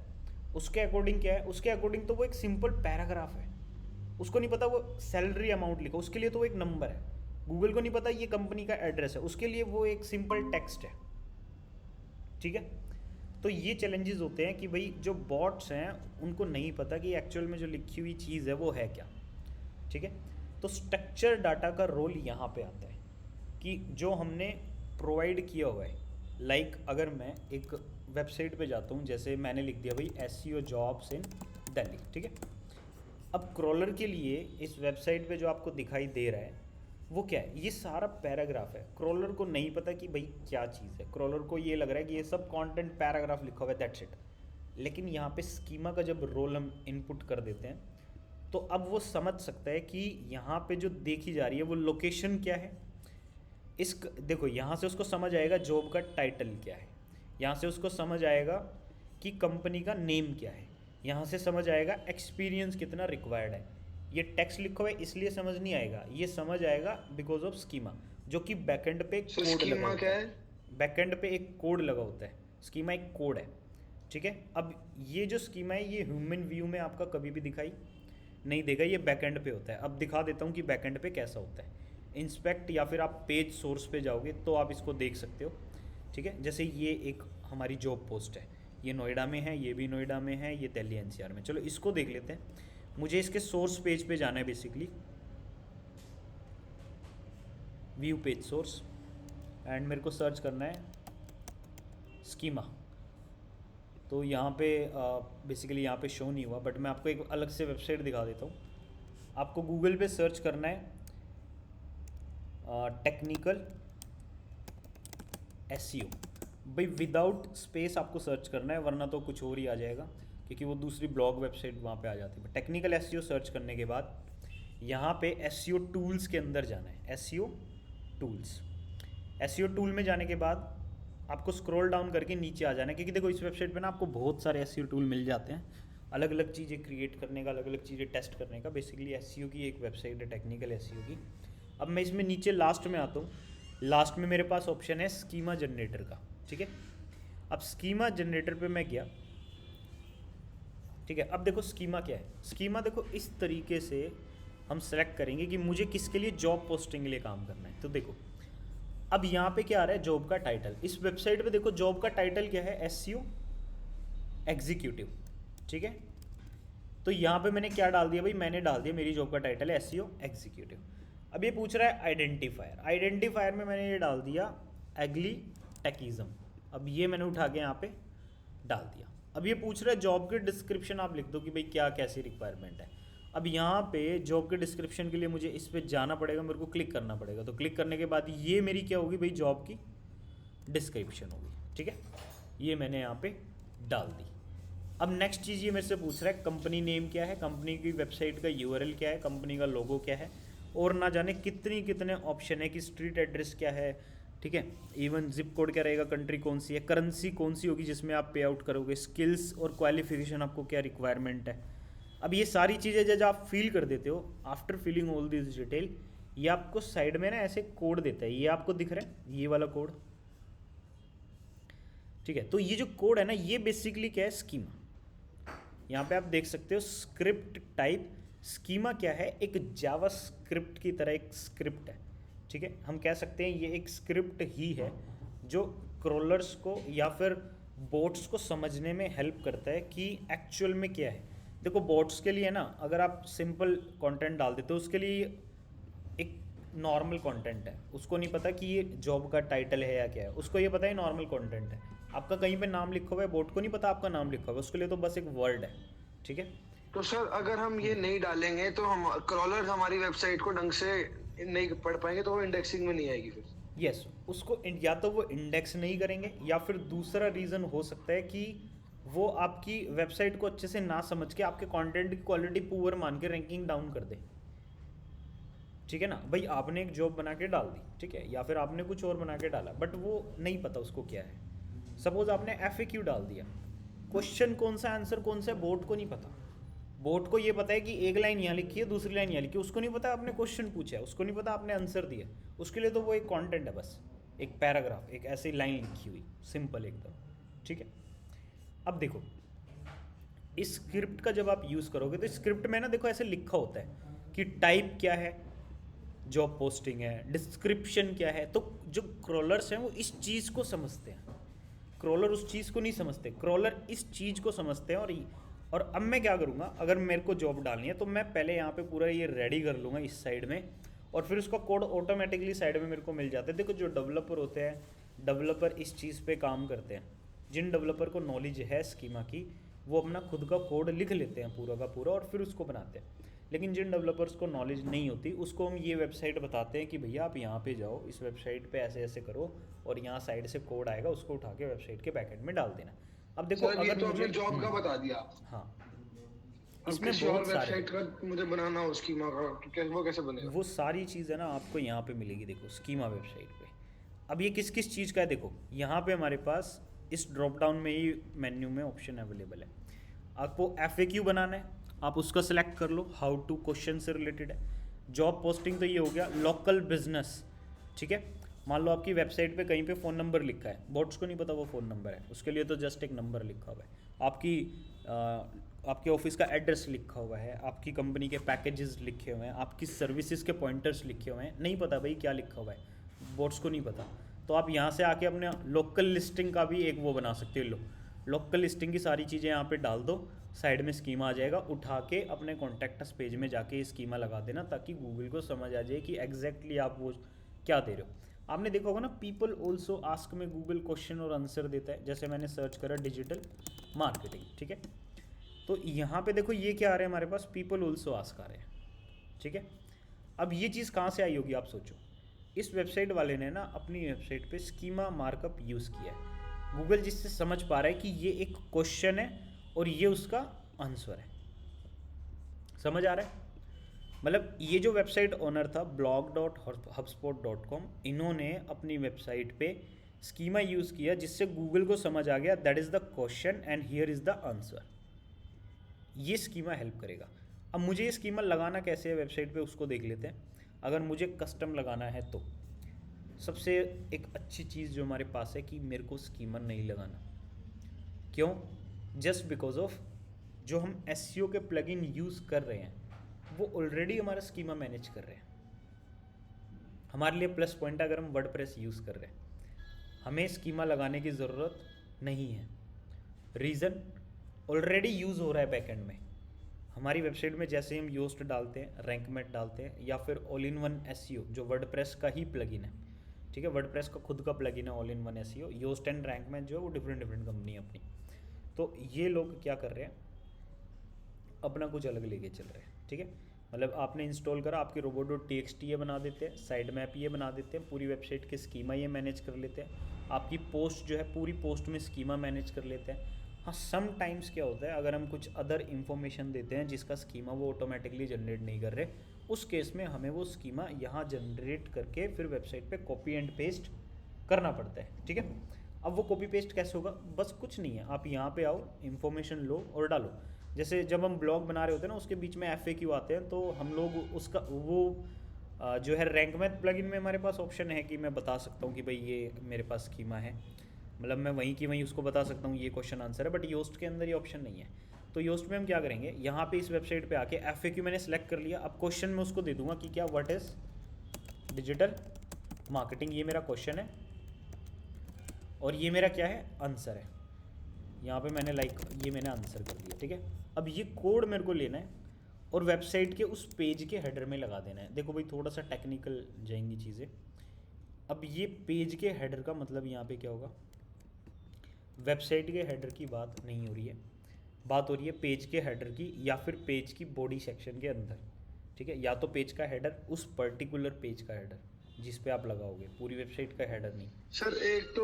उसके अकॉर्डिंग क्या है, उसके अकॉर्डिंग तो वो एक सिंपल पैराग्राफ है, उसको नहीं पता वो सैलरी अमाउंट लिखो, उसके लिए तो वो एक नंबर है। गूगल को नहीं पता ये कंपनी का एड्रेस है, उसके लिए वो एक सिंपल टेक्स्ट है। ठीक है, तो ये चैलेंजेस होते हैं कि भाई जो बॉट्स हैं उनको नहीं पता कि एक्चुअल में जो लिखी हुई चीज़ है वो है क्या। ठीक है, तो स्ट्रक्चर डाटा का रोल यहाँ पे आता है कि जो हमने प्रोवाइड किया हुआ है, लाइक अगर मैं एक वेबसाइट पे जाता हूँ, जैसे मैंने लिख दिया भाई SEO जॉब्स इन दिल्ली। ठीक है, अब क्रॉलर के लिए इस वेबसाइट पे जो आपको दिखाई दे रहा है वो क्या है, ये सारा पैराग्राफ है। क्रॉलर को नहीं पता कि भाई क्या चीज़ है, क्रॉलर को ये लग रहा है कि ये सब कंटेंट पैराग्राफ लिखा हुआ है, दैट्स इट। लेकिन यहाँ पे स्कीमा का जब रोल हम इनपुट कर देते हैं तो अब वो समझ सकता है कि यहाँ पे जो देखी जा रही है वो लोकेशन क्या है। देखो, यहाँ से उसको समझ आएगा जॉब का टाइटल क्या है, यहाँ से उसको समझ आएगा कि कंपनी का नेम क्या है, यहाँ से समझ आएगा एक्सपीरियंस कितना रिक्वायर्ड है। ये टेक्स्ट लिखा हुआ है इसलिए समझ नहीं आएगा, ये समझ आएगा बिकॉज ऑफ स्कीमा, जो कि बैकएंड पे एक कोड लगा होता है। बैकएंड पे एक कोड लगा होता है, स्कीमा एक कोड है। ठीक है, अब ये जो स्कीमा है ये ह्यूमन व्यू में आपका कभी भी दिखाई नहीं देगा, ये बैकएंड पे होता है। अब दिखा देता हूँ कि बैकएंड पे कैसा होता है। इंस्पेक्ट या फिर आप पेज सोर्स पे जाओगे तो आप इसको देख सकते हो। ठीक है, जैसे ये एक हमारी जॉब पोस्ट है, ये नोएडा में है, ये भी नोएडा में है, ये दिल्ली NCR में। चलो इसको देख लेते हैं। मुझे इसके सोर्स पेज पे जाना है, basically view page source, and मेरे को सर्च करना है स्कीमा। तो यहाँ पे बेसिकली यहाँ पे शो नहीं हुआ, बट मैं आपको एक अलग से वेबसाइट दिखा देता हूँ। आपको गूगल पे सर्च करना है टेक्निकल SEO, भाई विदाउट स्पेस आपको सर्च करना है, वरना तो कुछ और ही आ जाएगा, क्योंकि वो दूसरी ब्लॉग वेबसाइट वहाँ पे आ जाती है। टेक्निकल SEO सर्च करने के बाद यहाँ पे SEO टूल्स के अंदर जाना है, SEO टूल्स। SEO टूल में जाने के बाद आपको स्क्रॉल डाउन करके नीचे आ जाना है, क्योंकि देखो इस वेबसाइट पे ना आपको बहुत सारे SEO टूल मिल जाते हैं, अलग अलग चीज़ें क्रिएट करने का, अलग अलग चीज़ें टेस्ट करने का। बेसिकली SEO की एक वेबसाइट है टेक्निकल SEO की। अब मैं इसमें नीचे लास्ट में आता हूँ, लास्ट में मेरे पास ऑप्शन है स्कीमा जनरेटर का। ठीक है, अब स्कीमा जनरेटर पे मैं गया। ठीक है, अब देखो स्कीमा क्या है। स्कीमा देखो इस तरीके से हम सेलेक्ट करेंगे कि मुझे किसके लिए जॉब पोस्टिंग के लिए काम करना है। तो देखो अब यहाँ पे क्या आ रहा है, जॉब का टाइटल। इस वेबसाइट पे देखो जॉब का टाइटल क्या है, SEO एग्जीक्यूटिव। ठीक है, तो यहाँ पे मैंने क्या डाल दिया भाई, मैंने डाल दिया मेरी जॉब का टाइटल है SEO एग्जीक्यूटिव। अब ये पूछ रहा है आइडेंटिफायर, आइडेंटिफायर में मैंने ये डाल दिया एग्ली टेकिज्म। अब ये मैंने उठा के यहाँ पे डाल दिया। अब ये पूछ रहा है जॉब के डिस्क्रिप्शन आप लिख दो कि भाई क्या कैसी रिक्वायरमेंट है। अब यहाँ पे जॉब के डिस्क्रिप्शन के लिए मुझे इस पर जाना पड़ेगा, मेरे को क्लिक करना पड़ेगा। तो क्लिक करने के बाद ये मेरी क्या होगी भाई, जॉब की डिस्क्रिप्शन होगी। ठीक है, ये मैंने यहाँ पे डाल दी। अब नेक्स्ट चीज़ ये मेरे से पूछ रहा है कंपनी नेम क्या है, कंपनी की वेबसाइट का URL क्या है, कंपनी का लोगो क्या है, और ना जाने कितने ऑप्शन है कि स्ट्रीट एड्रेस क्या है। ठीक है, इवन जिप कोड क्या रहेगा, कंट्री कौन सी है, करेंसी कौन सी होगी जिसमें आप पे आउट करोगे, स्किल्स और क्वालिफिकेशन आपको क्या रिक्वायरमेंट है। अब ये सारी चीज़ें जब आप फिल कर देते हो, after filling all this detail, ये आपको साइड में ना ऐसे कोड देता है, ये आपको दिख रहा है ये वाला कोड। ठीक है, तो ये जो कोड है ना, ये बेसिकली क्या है, स्कीमा। यहाँ पे आप देख सकते हो स्क्रिप्ट टाइप। स्कीमा क्या है, एक जावा स्क्रिप्ट की तरह एक स्क्रिप्ट है। ठीक है, हम कह सकते हैं ये एक स्क्रिप्ट ही है जो क्रॉलर्स को या फिर बोट्स को समझने में हेल्प करता है कि एक्चुअल में क्या है। देखो बोट्स के लिए ना, अगर आप सिंपल कंटेंट डाल देते हो, उसके लिए एक नॉर्मल कंटेंट है, उसको नहीं पता कि ये जॉब का टाइटल है या क्या है, उसको ये पता है नॉर्मल कंटेंट है। आपका कहीं पे नाम लिखा हुआ है, बोट को नहीं पता आपका नाम लिखा हुआ है, उसके लिए तो बस एक वर्ड है, ठीक है। तो सर अगर हम ये नहीं डालेंगे तो हम क्रॉलर हमारी वेबसाइट को ढंग से नहीं पढ़ पाएंगे, तो वो इंडेक्सिंग में नहीं आएगी फिर। यस, उसको या तो वो इंडेक्स नहीं करेंगे, या फिर दूसरा रीज़न हो सकता है कि वो आपकी वेबसाइट को अच्छे से ना समझ के आपके कंटेंट की क्वालिटी पुअर मान के रैंकिंग डाउन कर दे, ठीक है ना। भाई आपने एक जॉब बना के डाल दी, ठीक है, या फिर आपने कुछ और बना के डाला, बट वो नहीं पता उसको क्या है। सपोज आपने FAQ डाल दिया, क्वेश्चन कौन सा, आंसर कौन सा है, बोर्ड को नहीं पता। बोर्ड को ये पता है कि एक लाइन यहाँ लिखी है, दूसरी लाइन यहाँ लिखी है, उसको नहीं पता आपने क्वेश्चन पूछा है, उसको नहीं पता आपने आंसर दिया। उसके लिए तो वो एक कंटेंट है, बस एक पैराग्राफ, एक ऐसी लाइन लिखी हुई, सिंपल एकदम, ठीक है। अब देखो इस स्क्रिप्ट का जब आप यूज़ करोगे तो स्क्रिप्ट में ना देखो ऐसे लिखा होता है कि टाइप क्या है, जॉब पोस्टिंग है, डिस्क्रिप्शन क्या है। तो जो क्रॉलर्स हैं वो इस चीज़ को समझते हैं, क्रॉलर उस चीज़ को नहीं समझते, क्रॉलर इस चीज़ को समझते हैं। और अब मैं क्या करूँगा, अगर मेरे को जॉब डालनी है तो मैं पहले यहाँ पे पूरा ये रेडी कर लूँगा इस साइड में, और फिर उसका कोड ऑटोमेटिकली साइड में मेरे को मिल जाता है। देखो जो डेवलपर होते हैं, डेवलपर इस चीज़ पे काम करते हैं। जिन डेवलपर को नॉलेज है स्कीमा की, वो अपना खुद का कोड लिख लेते हैं पूरा का पूरा और फिर उसको बनाते हैं। लेकिन जिन डेवलपर्स को नॉलेज नहीं होती, उसको हम ये वेबसाइट बताते हैं कि भैया आप यहाँ पे जाओ, इस वेबसाइट पे ऐसे ऐसे करो, और यहाँ साइड से कोड आएगा, उसको उठा के वेबसाइट के बैकएंड में डाल देना। अब देखो सर ये अगर तो मुझे आपने जॉब का बता दिया। हाँ, अब इसमें किसी और बहुत सारे वेबसाइट का मुझे बनाना हो स्कीमा का, तो वो कैसे बनेगा? वो सारी चीज़ है ना आपको यहाँ पे मिलेगी। देखो स्कीमा वेबसाइट पे अब ये किस किस चीज़ का है, देखो यहाँ पे हमारे पास इस ड्रॉप डाउन में ही मेन्यू में ऑप्शन अवेलेबल है। आपको FAQ बनाना है, आप उसका सिलेक्ट कर लो, हाउ टू क्वेश्चन से रिलेटेड है। जॉब पोस्टिंग तो ये हो गया, लोकल बिजनेस, ठीक है। मान लो आपकी वेबसाइट पे कहीं पे फ़ोन नंबर लिखा है, बोट्स को नहीं पता वो फ़ोन नंबर है, उसके लिए तो जस्ट एक नंबर लिखा हुआ है। आपके ऑफिस का एड्रेस लिखा हुआ है, आपकी कंपनी के पैकेजेस लिखे हुए हैं, आपकी सर्विसेज के पॉइंटर्स लिखे हुए हैं, नहीं पता भाई क्या लिखा हुआ है, बोट्स को नहीं पता। तो आप यहाँ से आके अपने लोकल लिस्टिंग का भी एक वो बना सकते हो। लोकल लिस्टिंग की सारी चीज़ें यहाँ पे डाल दो, साइड में स्कीमा आ जाएगा, उठा के अपने कॉन्टैक्ट्स पेज में जाके ये स्कीमा लगा देना, ताकि गूगल को समझ आ जाए कि एग्जैक्टली आप वो क्या दे रहे हो। आपने देखा होगा ना, पीपल ऑल्सो आस्क में गूगल क्वेश्चन और आंसर देता है। जैसे मैंने सर्च करा डिजिटल मार्केटिंग, ठीक है, तो यहाँ पे देखो ये क्या आ रहा है हमारे पास, पीपल ऑल्सो आस्क आ रहे हैं, ठीक है। अब ये चीज़ कहाँ से आई होगी आप सोचो। इस वेबसाइट वाले ने ना अपनी वेबसाइट पे स्कीमा मार्कअप यूज़ किया है। गूगल जिससे समझ पा रहा है कि ये एक क्वेश्चन है और ये उसका आंसर है। समझ आ रहा है? मतलब ये जो वेबसाइट ओनर था blog.hubspot.com, इन्होंने अपनी वेबसाइट पे स्कीमा यूज़ किया जिससे गूगल को समझ आ गया that is the question and here is the answer. ये स्कीमा हेल्प करेगा। अब मुझे ये स्कीमा लगाना कैसे है वेबसाइट पे, उसको देख लेते हैं। अगर मुझे कस्टम लगाना है तो सबसे एक अच्छी चीज़ जो हमारे पास है कि मेरे को स्कीमा नहीं लगाना। क्यों? जस्ट बिकॉज ऑफ जो हम SEO के प्लगइन यूज़ कर रहे हैं वो ऑलरेडी हमारा स्कीमा मैनेज कर रहे हैं। हमारे लिए प्लस पॉइंट है अगर हम वर्डप्रेस यूज़ कर रहे हैं, हमें स्कीमा लगाने की ज़रूरत नहीं है। रीज़न, ऑलरेडी यूज़ हो रहा है बैकएंड में। हमारी वेबसाइट में जैसे हम योस्ट डालते हैं, रैंकमेट डालते हैं, या फिर ऑल इन वन SEO जो वर्डप्रेस का ही प्लगइन है, ठीक है, वर्डप्रेस का खुद का प्लगइन है all in one SEO। Yoast and Rank Math जो है वो डिफरेंट कंपनी है अपनी। तो ये लोग क्या कर रहे हैं, अपना कुछ अलग लेके चल रहे हैं, ठीक है। मतलब आपने इंस्टॉल करा, आपके robot.txt ये बना देते हैं, साइड मैप ये बना देते हैं, पूरी वेबसाइट के स्कीमा ये मैनेज कर लेते हैं, आपकी पोस्ट जो है पूरी पोस्ट में स्कीमा मैनेज कर लेते हैं। हाँ, सम टाइम्स क्या होता है, अगर हम कुछ अदर इन्फॉर्मेशन देते हैं जिसका स्कीमा वो ऑटोमेटिकली जनरेट नहीं कर रहे, उस केस में हमें वो स्कीमा यहाँ जनरेट करके फिर वेबसाइट पे कॉपी एंड पेस्ट करना पड़ता है, ठीक है। अब वो कॉपी पेस्ट कैसे होगा, बस कुछ नहीं है, आप यहाँ पे आओ, इन्फॉर्मेशन लो और डालो। जैसे जब हम ब्लॉग बना रहे होते हैं ना, उसके बीच में FAQ आते हैं, तो हम लोग उसका वो जो है रैंकमेट प्लगइन में हमारे पास ऑप्शन है कि मैं बता सकता हूँ कि भाई ये मेरे पास स्कीमा है, मतलब मैं वहीं की वहीं उसको बता सकता हूँ ये क्वेश्चन आंसर है। बट योस्ट के अंदर ये ऑप्शन नहीं है। तो योस्ट में हम क्या करेंगे, यहाँ पे इस वेबसाइट पे आके FAQ मैंने सेलेक्ट कर लिया। अब क्वेश्चन में उसको दे दूंगा कि क्या, व्हाट इज़ डिजिटल मार्केटिंग, ये मेरा क्वेश्चन है और ये मेरा क्या है, आंसर है। यहाँ पे मैंने ये मैंने आंसर कर दिया, ठीक है। अब ये कोड मेरे को लेना है और वेबसाइट के उस पेज के हेडर में लगा देना है। देखो भाई थोड़ा सा टेक्निकल जाएंगी चीज़ें। अब ये पेज के हेडर का मतलब यहाँ पे क्या होगा, वेबसाइट के हेडर की बात नहीं हो रही है, बात हो रही है पेज के हेडर की या फिर पेज की बॉडी सेक्शन के अंदर, ठीक है। या तो पेज का हेडर, उस पर्टिकुलर पेज का हेडर जिस पे आप लगाओगे, पूरी वेबसाइट का हेडर नहीं। सर एक तो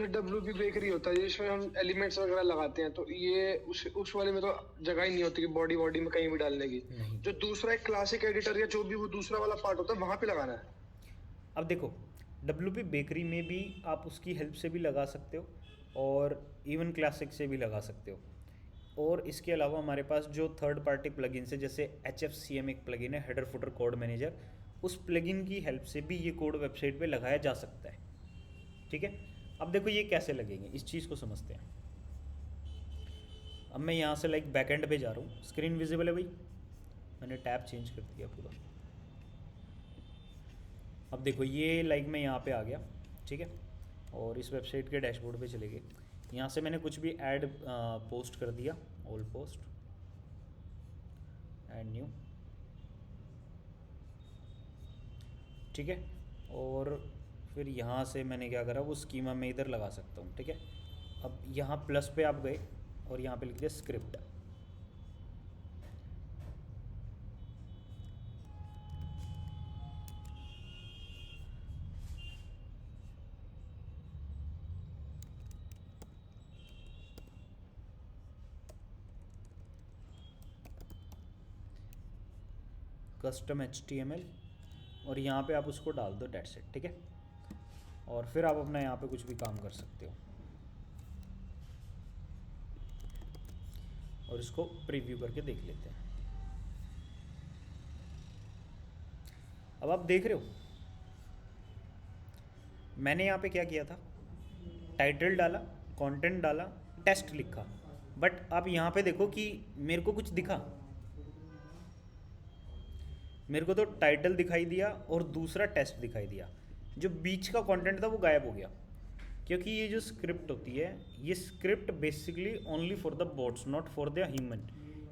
WP बेकरी होता है जिसमें हम एलिमेंट्स वगैरह लगाते हैं, तो ये उस वाले में तो जगह ही नहीं होती कि बॉडी बॉडी में कहीं भी डालने की। नहीं। जो दूसरा एक क्लासिक एडिटर या जो भी वो दूसरा वाला पार्ट होता है वहां पे लगाना है। अब देखो WP बेकरी में भी आप उसकी हेल्प से भी लगा सकते हो और इवन क्लासिक से भी लगा सकते हो। और इसके अलावा हमारे पास जो थर्ड पार्टी प्लगइन्स है, जैसे HFCM एक प्लगइन है, हेडर फुटर कोड मैनेजर, उस प्लगइन की हेल्प से भी ये कोड वेबसाइट पे लगाया जा सकता है, ठीक है। अब देखो ये कैसे लगेंगे, इस चीज़ को समझते हैं। अब मैं यहाँ से बैकएंड पे जा रहा हूँ, स्क्रीन विजिबल है भाई, मैंने टैब चेंज कर दिया पूरा। अब देखो ये मैं यहाँ पे आ गया, ठीक है, और इस वेबसाइट के डैशबोर्ड पे चले गए। यहाँ से मैंने कुछ भी ऐड पोस्ट कर दिया, ऑल पोस्ट, ऐड न्यू, ठीक है। और फिर यहाँ से मैंने क्या करा, वो स्कीमा में इधर लगा सकता हूँ, ठीक है। अब यहाँ प्लस पे आप गए और यहाँ पे लिख दिया स्क्रिप्ट। कस्टम HTML और यहाँ पे आप उसको डाल दो, डेट सेट, ठीक है। और फिर आप अपना यहाँ पे कुछ भी काम कर सकते हो और इसको प्रीव्यू करके देख लेते हैं। अब आप देख रहे हो मैंने यहाँ पे क्या किया था, टाइटल डाला, कंटेंट डाला, टेस्ट लिखा, बट आप यहाँ पे देखो कि मेरे को कुछ दिखा, मेरे को तो टाइटल दिखाई दिया और दूसरा टेस्ट दिखाई दिया, जो बीच का कंटेंट था वो गायब हो गया। क्योंकि ये जो स्क्रिप्ट होती है, ये script basically only for the boats, not for the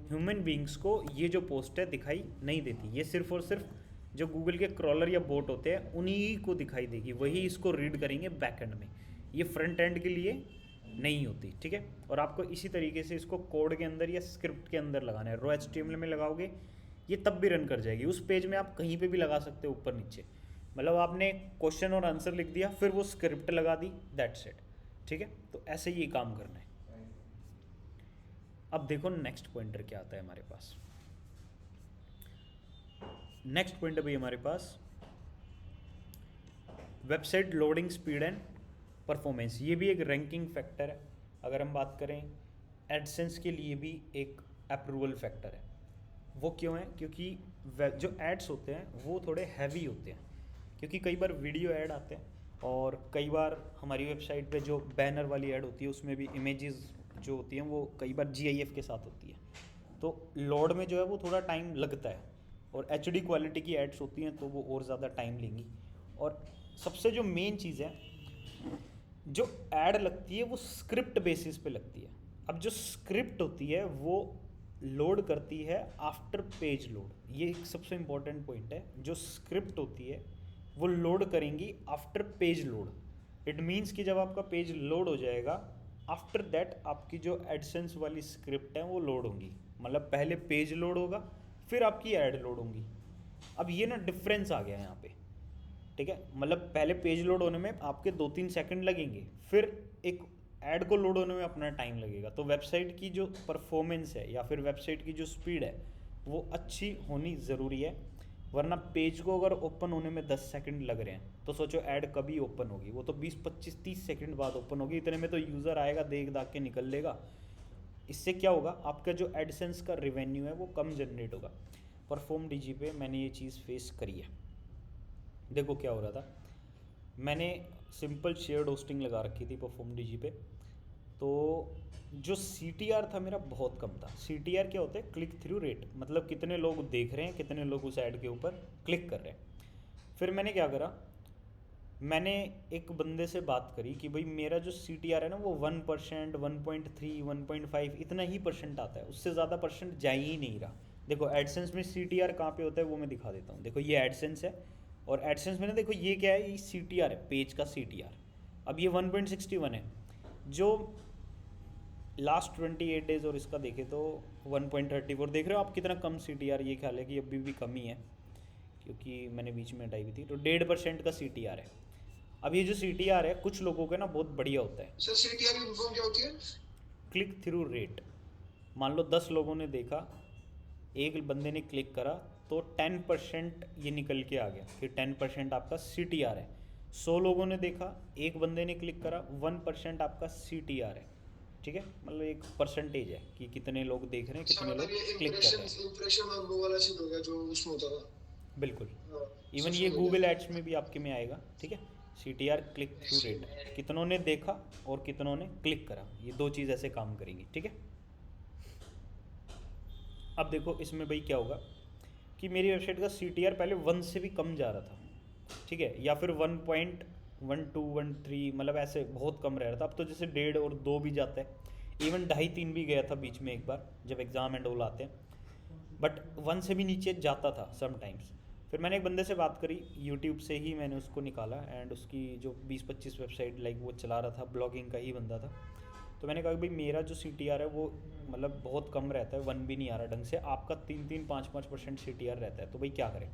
human beings को ये जो पोस्ट है दिखाई नहीं देती। ये सिर्फ और सिर्फ जो गूगल के क्रॉलर या बोट होते हैं उन्हीं को दिखाई देगी, वही इसको रीड करेंगे बैक एंड में, ये फ्रंट एंड के लिए नहीं होती, ठीक है। और आपको इसी तरीके से इसको कोड के अंदर या स्क्रिप्ट के अंदर लगाना है। रो HTML में लगाओगे ये तब भी रन कर जाएगी, उस पेज में आप कहीं पे भी लगा सकते हो, ऊपर नीचे, मतलब आपने क्वेश्चन और आंसर लिख दिया, फिर वो स्क्रिप्ट लगा दी, दैट्स इट, ठीक है। तो ऐसे ही काम करना है। अब देखो नेक्स्ट पॉइंटर क्या आता है हमारे पास। नेक्स्ट पॉइंटर भी हमारे पास website loading speed and performance, ये भी एक रैंकिंग फैक्टर है। अगर हम बात करें एडसेंस के लिए भी एक अप्रूवल फैक्टर है। वो क्यों है, क्योंकि जो एड्स होते हैं वो थोड़े हैवी होते हैं, क्योंकि कई बार वीडियो ऐड आते हैं और कई बार हमारी वेबसाइट पे जो बैनर वाली ऐड होती है उसमें भी इमेजेस जो होती हैं वो कई बार GIF के साथ होती है, तो लोड में जो है वो थोड़ा टाइम लगता है। और HD क्वालिटी की एड्स होती हैं तो वो और ज़्यादा टाइम लेंगी। और सबसे जो मेन चीज़ है, जो ऐड लगती है वो स्क्रिप्ट बेसिस पे लगती है। अब जो स्क्रिप्ट होती है वो लोड करती है आफ्टर पेज लोड, ये एक सबसे इम्पॉर्टेंट पॉइंट है। जो स्क्रिप्ट होती है वो लोड करेंगी after page load. It means कि जब आपका पेज लोड हो जाएगा, आफ्टर दैट आपकी जो एडसेंस वाली स्क्रिप्ट है वो लोड होंगी, मतलब पहले पेज लोड होगा फिर आपकी ऐड लोड होंगी। अब ये ना डिफरेंस आ गया यहाँ पे, ठीक है, मतलब पहले पेज लोड होने में आपके 2-3 सेकंड लगेंगे, फिर एक ऐड को लोड होने में अपना टाइम लगेगा। तो वेबसाइट की जो परफॉर्मेंस है या फिर वेबसाइट की जो स्पीड है वो अच्छी होनी ज़रूरी है, वरना पेज को अगर ओपन होने में 10 सेकंड लग रहे हैं तो सोचो ऐड कभी ओपन होगी, वो तो 20-25-30 सेकंड बाद ओपन होगी। इतने में तो यूज़र आएगा, देख दाख के निकल लेगा। इससे क्या होगा, आपका जो एडसेंस का रेवेन्यू है वो कम जनरेट होगा। परफॉर्म DG पे मैंने ये चीज़ फेस करी है। देखो क्या हो रहा था, मैंने सिंपल शेयर्ड होस्टिंग लगा रखी थी परफॉर्म DG पे, तो जो CTR था मेरा बहुत कम था। CTR क्या होता है, क्लिक थ्रू रेट, मतलब कितने लोग देख रहे हैं, कितने लोग उस ऐड के ऊपर क्लिक कर रहे हैं। फिर मैंने क्या करा, मैंने एक बंदे से बात करी कि भाई मेरा जो CTR है ना वो 1%, 1.3, 1.5 इतना ही परसेंट आता है, उससे ज़्यादा परसेंट जा ही नहीं रहा। देखो एडसेंस में CTR कहाँ पे होता है वो मैं दिखा देता हूँ। देखो ये एडसेंस है, और एडसेंस में ना देखो ये क्या है, ये CTR है, पेज का CTR। अब ये 1.61 है, जो लास्ट 28 डेज और इसका देखें तो 1.34। देख रहे हो आप कितना कम CTR, ये ख्याल है कि अभी भी कम ही है क्योंकि मैंने बीच में हटाई हुई थी। तो 1.5% का CTR है। अब ये जो CTR है कुछ लोगों के ना बहुत बढ़िया होता है, सर सीटीआर की फुल क्या होती है? Click through rate. मान लो 10 लोगों ने देखा, एक बंदे ने क्लिक करा, तो 10% ये निकल के आ गया कि 10% आपका CTR है। 100 लोगों ने देखा, एक बंदे ने क्लिक करा, 1% आपका CTR है। ठीक है, मतलब एक परसेंटेज है कि कितने लोग देख रहे हैं, अच्छा कितने मतलब लोग ये क्लिक कर रहे हैं। इम्प्रेशन और वो वाला चीज हो गया जो उसमें होता था। बिल्कुल। हाँ, इवन सोशल ये मीडिया गूगल पे। एड्स में भी आपके में आएगा। ठीक है, CTR क्लिक थ्रू रेट, कितनों ने देखा और कितनों ने क्लिक करा, ये दो चीज़ ऐसे काम करेंगी। ठीक है, अब देखो इसमें भाई क्या होगा कि मेरी वेबसाइट का CTR पहले 1 से भी कम जा रहा था, ठीक है, या फिर 1.12, 1.3, मतलब ऐसे बहुत कम रह रहा था। अब तो जैसे 1.5 और 2 भी जाता है, इवन 2.5-3 भी गया था बीच में एक बार जब एग्ज़ाम एंड ऑल आते हैं, बट 1 से भी नीचे जाता था समटाइम्स। फिर मैंने एक बंदे से बात करी, यूट्यूब से ही मैंने उसको निकाला, एंड उसकी जो 20-25 वेबसाइट लाइक वो चला रहा था, ब्लॉगिंग का ही बंदा था। तो मैंने कहा कि भाई मेरा जो CTR है वो मतलब बहुत कम रहता है, 1 भी नहीं आ रहा ढंग से, आपका 3-3, 5-5% CTR रहता है, तो भाई क्या करें।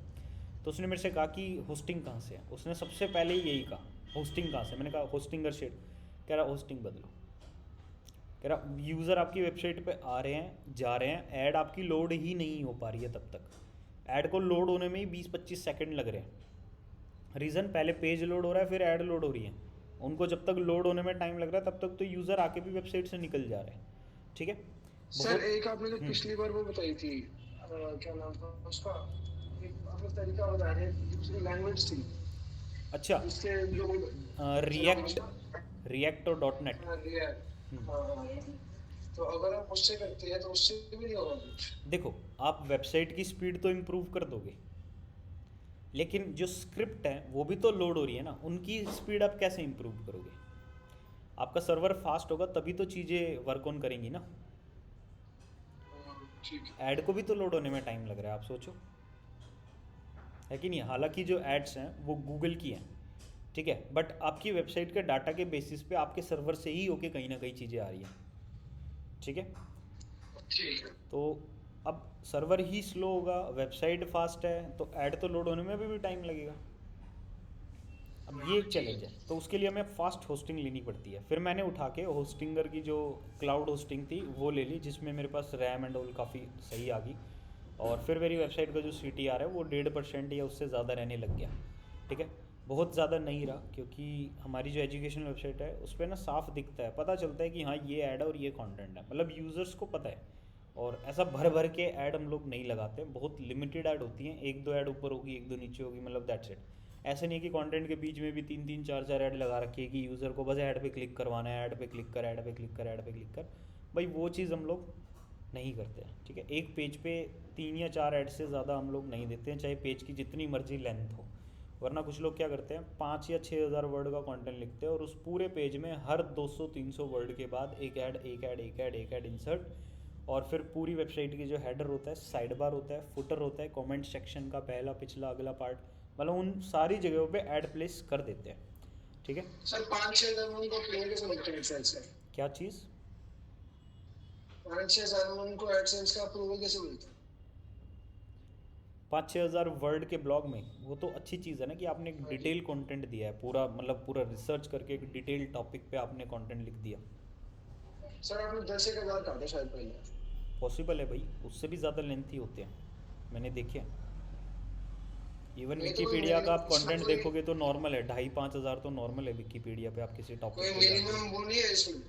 तो उसने मेरे से कहा कि होस्टिंग कहाँ से है, उसने सबसे पहले ही यही कहा, होस्टिंग कहाँ से। मैंने कहा होस्टिंगर शेड। कह रहा होस्टिंग बदलो। कह रहा यूज़र आपकी वेबसाइट पे आ रहे हैं, जा रहे हैं, ऐड आपकी लोड ही नहीं हो पा रही है, तब तक ऐड को लोड होने में ही 20-25 सेकंड लग रहे हैं। रीज़न, पहले पेज लोड हो रहा है, फिर ऐड लोड हो रही है। उनको जब तक लोड होने में टाइम लग रहा है तब तक तो यूज़र आके भी वेबसाइट से निकल जा रहे हैं। ठीक है, सर बहुत। एक आपने जो पिछली बार वो बताई थी क्या नाम था उसका, एक आपने तरीका बता रहे दूसरी लैंग्वेज थी अच्छा, जिससे लोग क्या नाम है रिएक्ट, उसका? रिएक्ट और .NET। हाँ रिएक्ट, हाँ हाँ। तो अगर आप उससे करते हैं तो उससे भी नहीं होगा कुछ? देखो, आप वेबसाइट की स्पीड तो इम्प्रूव कर दोगे, लेकिन जो स्क्रिप्ट है वो भी तो लोड हो रही है ना, उनकी स्पीड आप कैसे इम्प्रूव करोगे। आपका सर्वर फास्ट होगा तभी तो चीज़ें वर्क ऑन करेंगी ना। ठीक है। ऐड को भी तो लोड होने में टाइम लग रहा है, आप सोचो, है कि नहीं। हालांकि जो एड्स हैं वो गूगल की हैं, ठीक है, बट आपकी वेबसाइट के डाटा के बेसिस पे आपके सर्वर से ही होके कहीं ना कहीं चीज़ें आ रही हैं। ठीक है, ठीक है तो अब सर्वर ही स्लो होगा, वेबसाइट फास्ट है, तो ऐड तो लोड होने में भी टाइम लगेगा। अब ये एक चैलेंज है, तो उसके लिए हमें फास्ट होस्टिंग लेनी पड़ती है। फिर मैंने उठा के होस्टिंगर की जो क्लाउड होस्टिंग थी वो ले ली, जिसमें मेरे पास रैम एंड ऑल काफ़ी सही आ गई, और फिर मेरी वेबसाइट का जो CTR है वो 1.5% या उससे ज़्यादा रहने लग गया। ठीक है, बहुत ज़्यादा नहीं रहा, क्योंकि हमारी जो एजुकेशन वेबसाइट है उस पर ना साफ दिखता है, पता चलता है कि हाँ ये ऐड है और ये कंटेंट है, मतलब यूज़र्स को पता है। और ऐसा भर भर के ऐड हम लोग नहीं लगाते, बहुत लिमिटेड ऐड होती हैं, एक दो ऐड ऊपर होगी, एक दो नीचे होगी, मतलब दैट्स इट। ऐसे नहीं कि कंटेंट के बीच में भी 3-3, 4-4 ऐड लगा रखी है कि यूज़र को बस ऐड पे क्लिक करवाना है, ऐड पे क्लिक कर, ऐड पे क्लिक कर, ऐड पे क्लिक कर। भाई वो चीज़ हम लोग नहीं करते हैं। ठीक है, एक पेज पे 3 या 4 ऐड से ज़्यादा हम लोग नहीं देते हैं, चाहे पेज की जितनी मर्जी लेंथ हो। वरना कुछ लोग क्या करते हैं, 5 या 6 हज़ार वर्ड का कंटेंट लिखते हैं और उस पूरे पेज में हर 200-300 वर्ड के बाद एक ऐड, एक ऐड, एक ऐड, एक ऐड इंसर्ट, और फिर पूरी वेबसाइट की जो हेडर होता है, साइड बार होता है, फुटर होता है, कमेंट सेक्शन का पहला, पिछला, अगला पार्ट, मतलब उन सारी जगहों पे ऐड प्लेस कर देते हैं। ठीक है, सर 5-6 हज़ार में उनको क्लियर कैसे मिलते हैं एडसेंस से? क्या चीज़? 5-6 हज़ार में उनको एडसेंस का अप्रूवल कैसे मिलता है? 5-6 हज़ार वर्ड के ब्लॉग में, वो तो अच्छी चीज़ है ना कि आपने एक हाँ जी। डिटेल कंटेंट दिया है, पूरा मतलब पूरा रिसर्च करके एक डिटेल टॉपिक पे आपने कंटेंट लिख दिया। सर आपने 10-1 हज़ार कहा था शायद पहले। पॉसिबल है भाई, उससे भी ज़्यादा लेंथी होते हैं, मैंने देखे हैं। इवन नहीं तो कोई विकीपीडिया का मिनिमम आप इसका कंटेंट कोई देखोगे तो नॉर्मल है, 2.5-5 हज़ार तो नॉर्मल है विकीपीडिया पे, आप किसी कोई टॉपिक पे जाते हो। मिनिमम वो नहीं है इसमें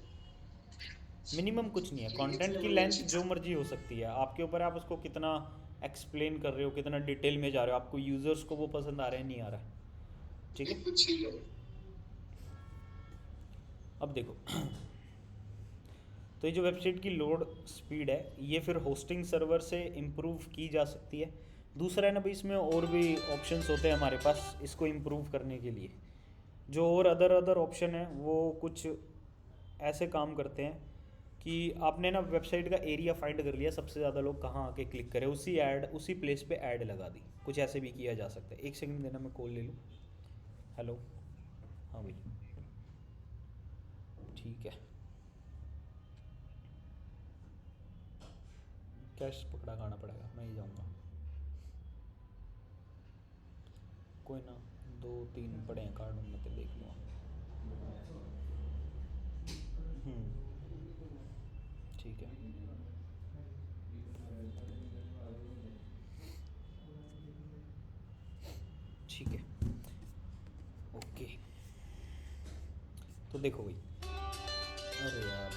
मिनिमम कुछ नहीं है, कि कंटेंट इतने की वर्ड लेंथ जो मर्जी हो सकती है, आपके ऊपर है आप उसको कितना एक्सप्लेन कर रहे हो, कितना डिटेल में जा रहे हो, आपको यूज़र्स को वो पसंद आ रहा है नहीं आ रहा है। ठीक है, कुछ ही है? अब देखो तो ये जो वेबसाइट की लोड स्पीड है ये फिर होस्टिंग सर्वर से इम्प्रूव की जा सकती है। दूसरा है ना भाई, इसमें और भी ऑप्शंस होते हैं हमारे पास इसको इम्प्रूव करने के लिए। जो और अदर ऑप्शन है वो कुछ ऐसे काम करते हैं कि आपने ना वेबसाइट का एरिया फाइंड कर लिया, सबसे ज़्यादा लोग कहाँ आके क्लिक करें, उसी प्लेस पे ऐड लगा दी। कुछ ऐसे भी किया जा सकता है। एक सेकंड देना, मैं कॉल ले लूँ। हेलो, हाँ भाई, ठीक है। कैश पकड़ा खाना पड़ेगा, मैं ही जाऊँगा। कोई ना, 2-3 पड़े हैं कार्ड, उनमें तो देख लूँगा। ठीक है। ठीक है, ओके। तो देखो भाई, अरे यार,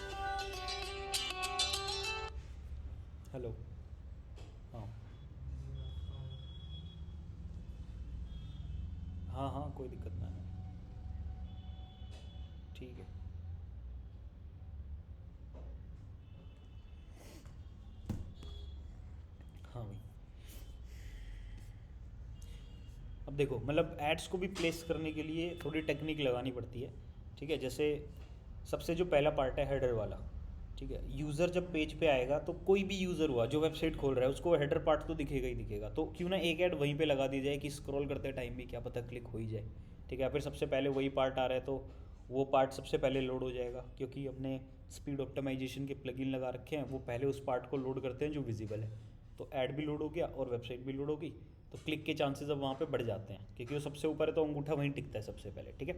हेलो, हाँ हाँ हाँ, कोई दिक्कत ना है, ठीक है। हाँ भाई, अब देखो, मतलब एड्स को भी प्लेस करने के लिए थोड़ी टेक्निक लगानी पड़ती है, ठीक है। जैसे सबसे जो पहला पार्ट है हेडर वाला, ठीक है। यूज़र जब पेज पे आएगा तो कोई भी यूज़र हुआ जो वेबसाइट खोल रहा है उसको हेडर पार्ट तो दिखेगा ही दिखेगा, तो क्यों ना एक ऐड वहीं पे लगा दी जाए कि स्क्रॉल करते टाइम भी क्या पता क्लिक हो ही जाए, ठीक है। या फिर सबसे पहले वही पार्ट आ रहा है तो वो पार्ट सबसे पहले लोड हो जाएगा, क्योंकि अपने स्पीड ऑप्टिमाइजेशन के प्लगइन लगा रखे हैं, वो पहले उस पार्ट को लोड करते हैं जो विजिबल है। तो ऐड भी लोड हो गया और वेबसाइट भी लोड हो गई, तो क्लिक के चांसेस अब वहाँ पे बढ़ जाते हैं, क्योंकि वो सबसे ऊपर है तो अंगूठा वहीं टिकता है सबसे पहले, ठीक है।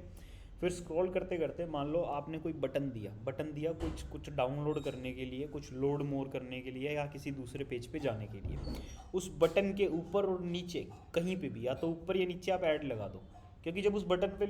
फिर स्क्रॉल करते करते मान लो आपने कोई बटन दिया कुछ डाउनलोड करने के लिए, कुछ लोड मोर करने के लिए, या किसी दूसरे पेज पे जाने के लिए। उस बटन के ऊपर और नीचे कहीं पे भी, या तो ऊपर या नीचे आप ऐड लगा दो, क्योंकि जब उस बटन पे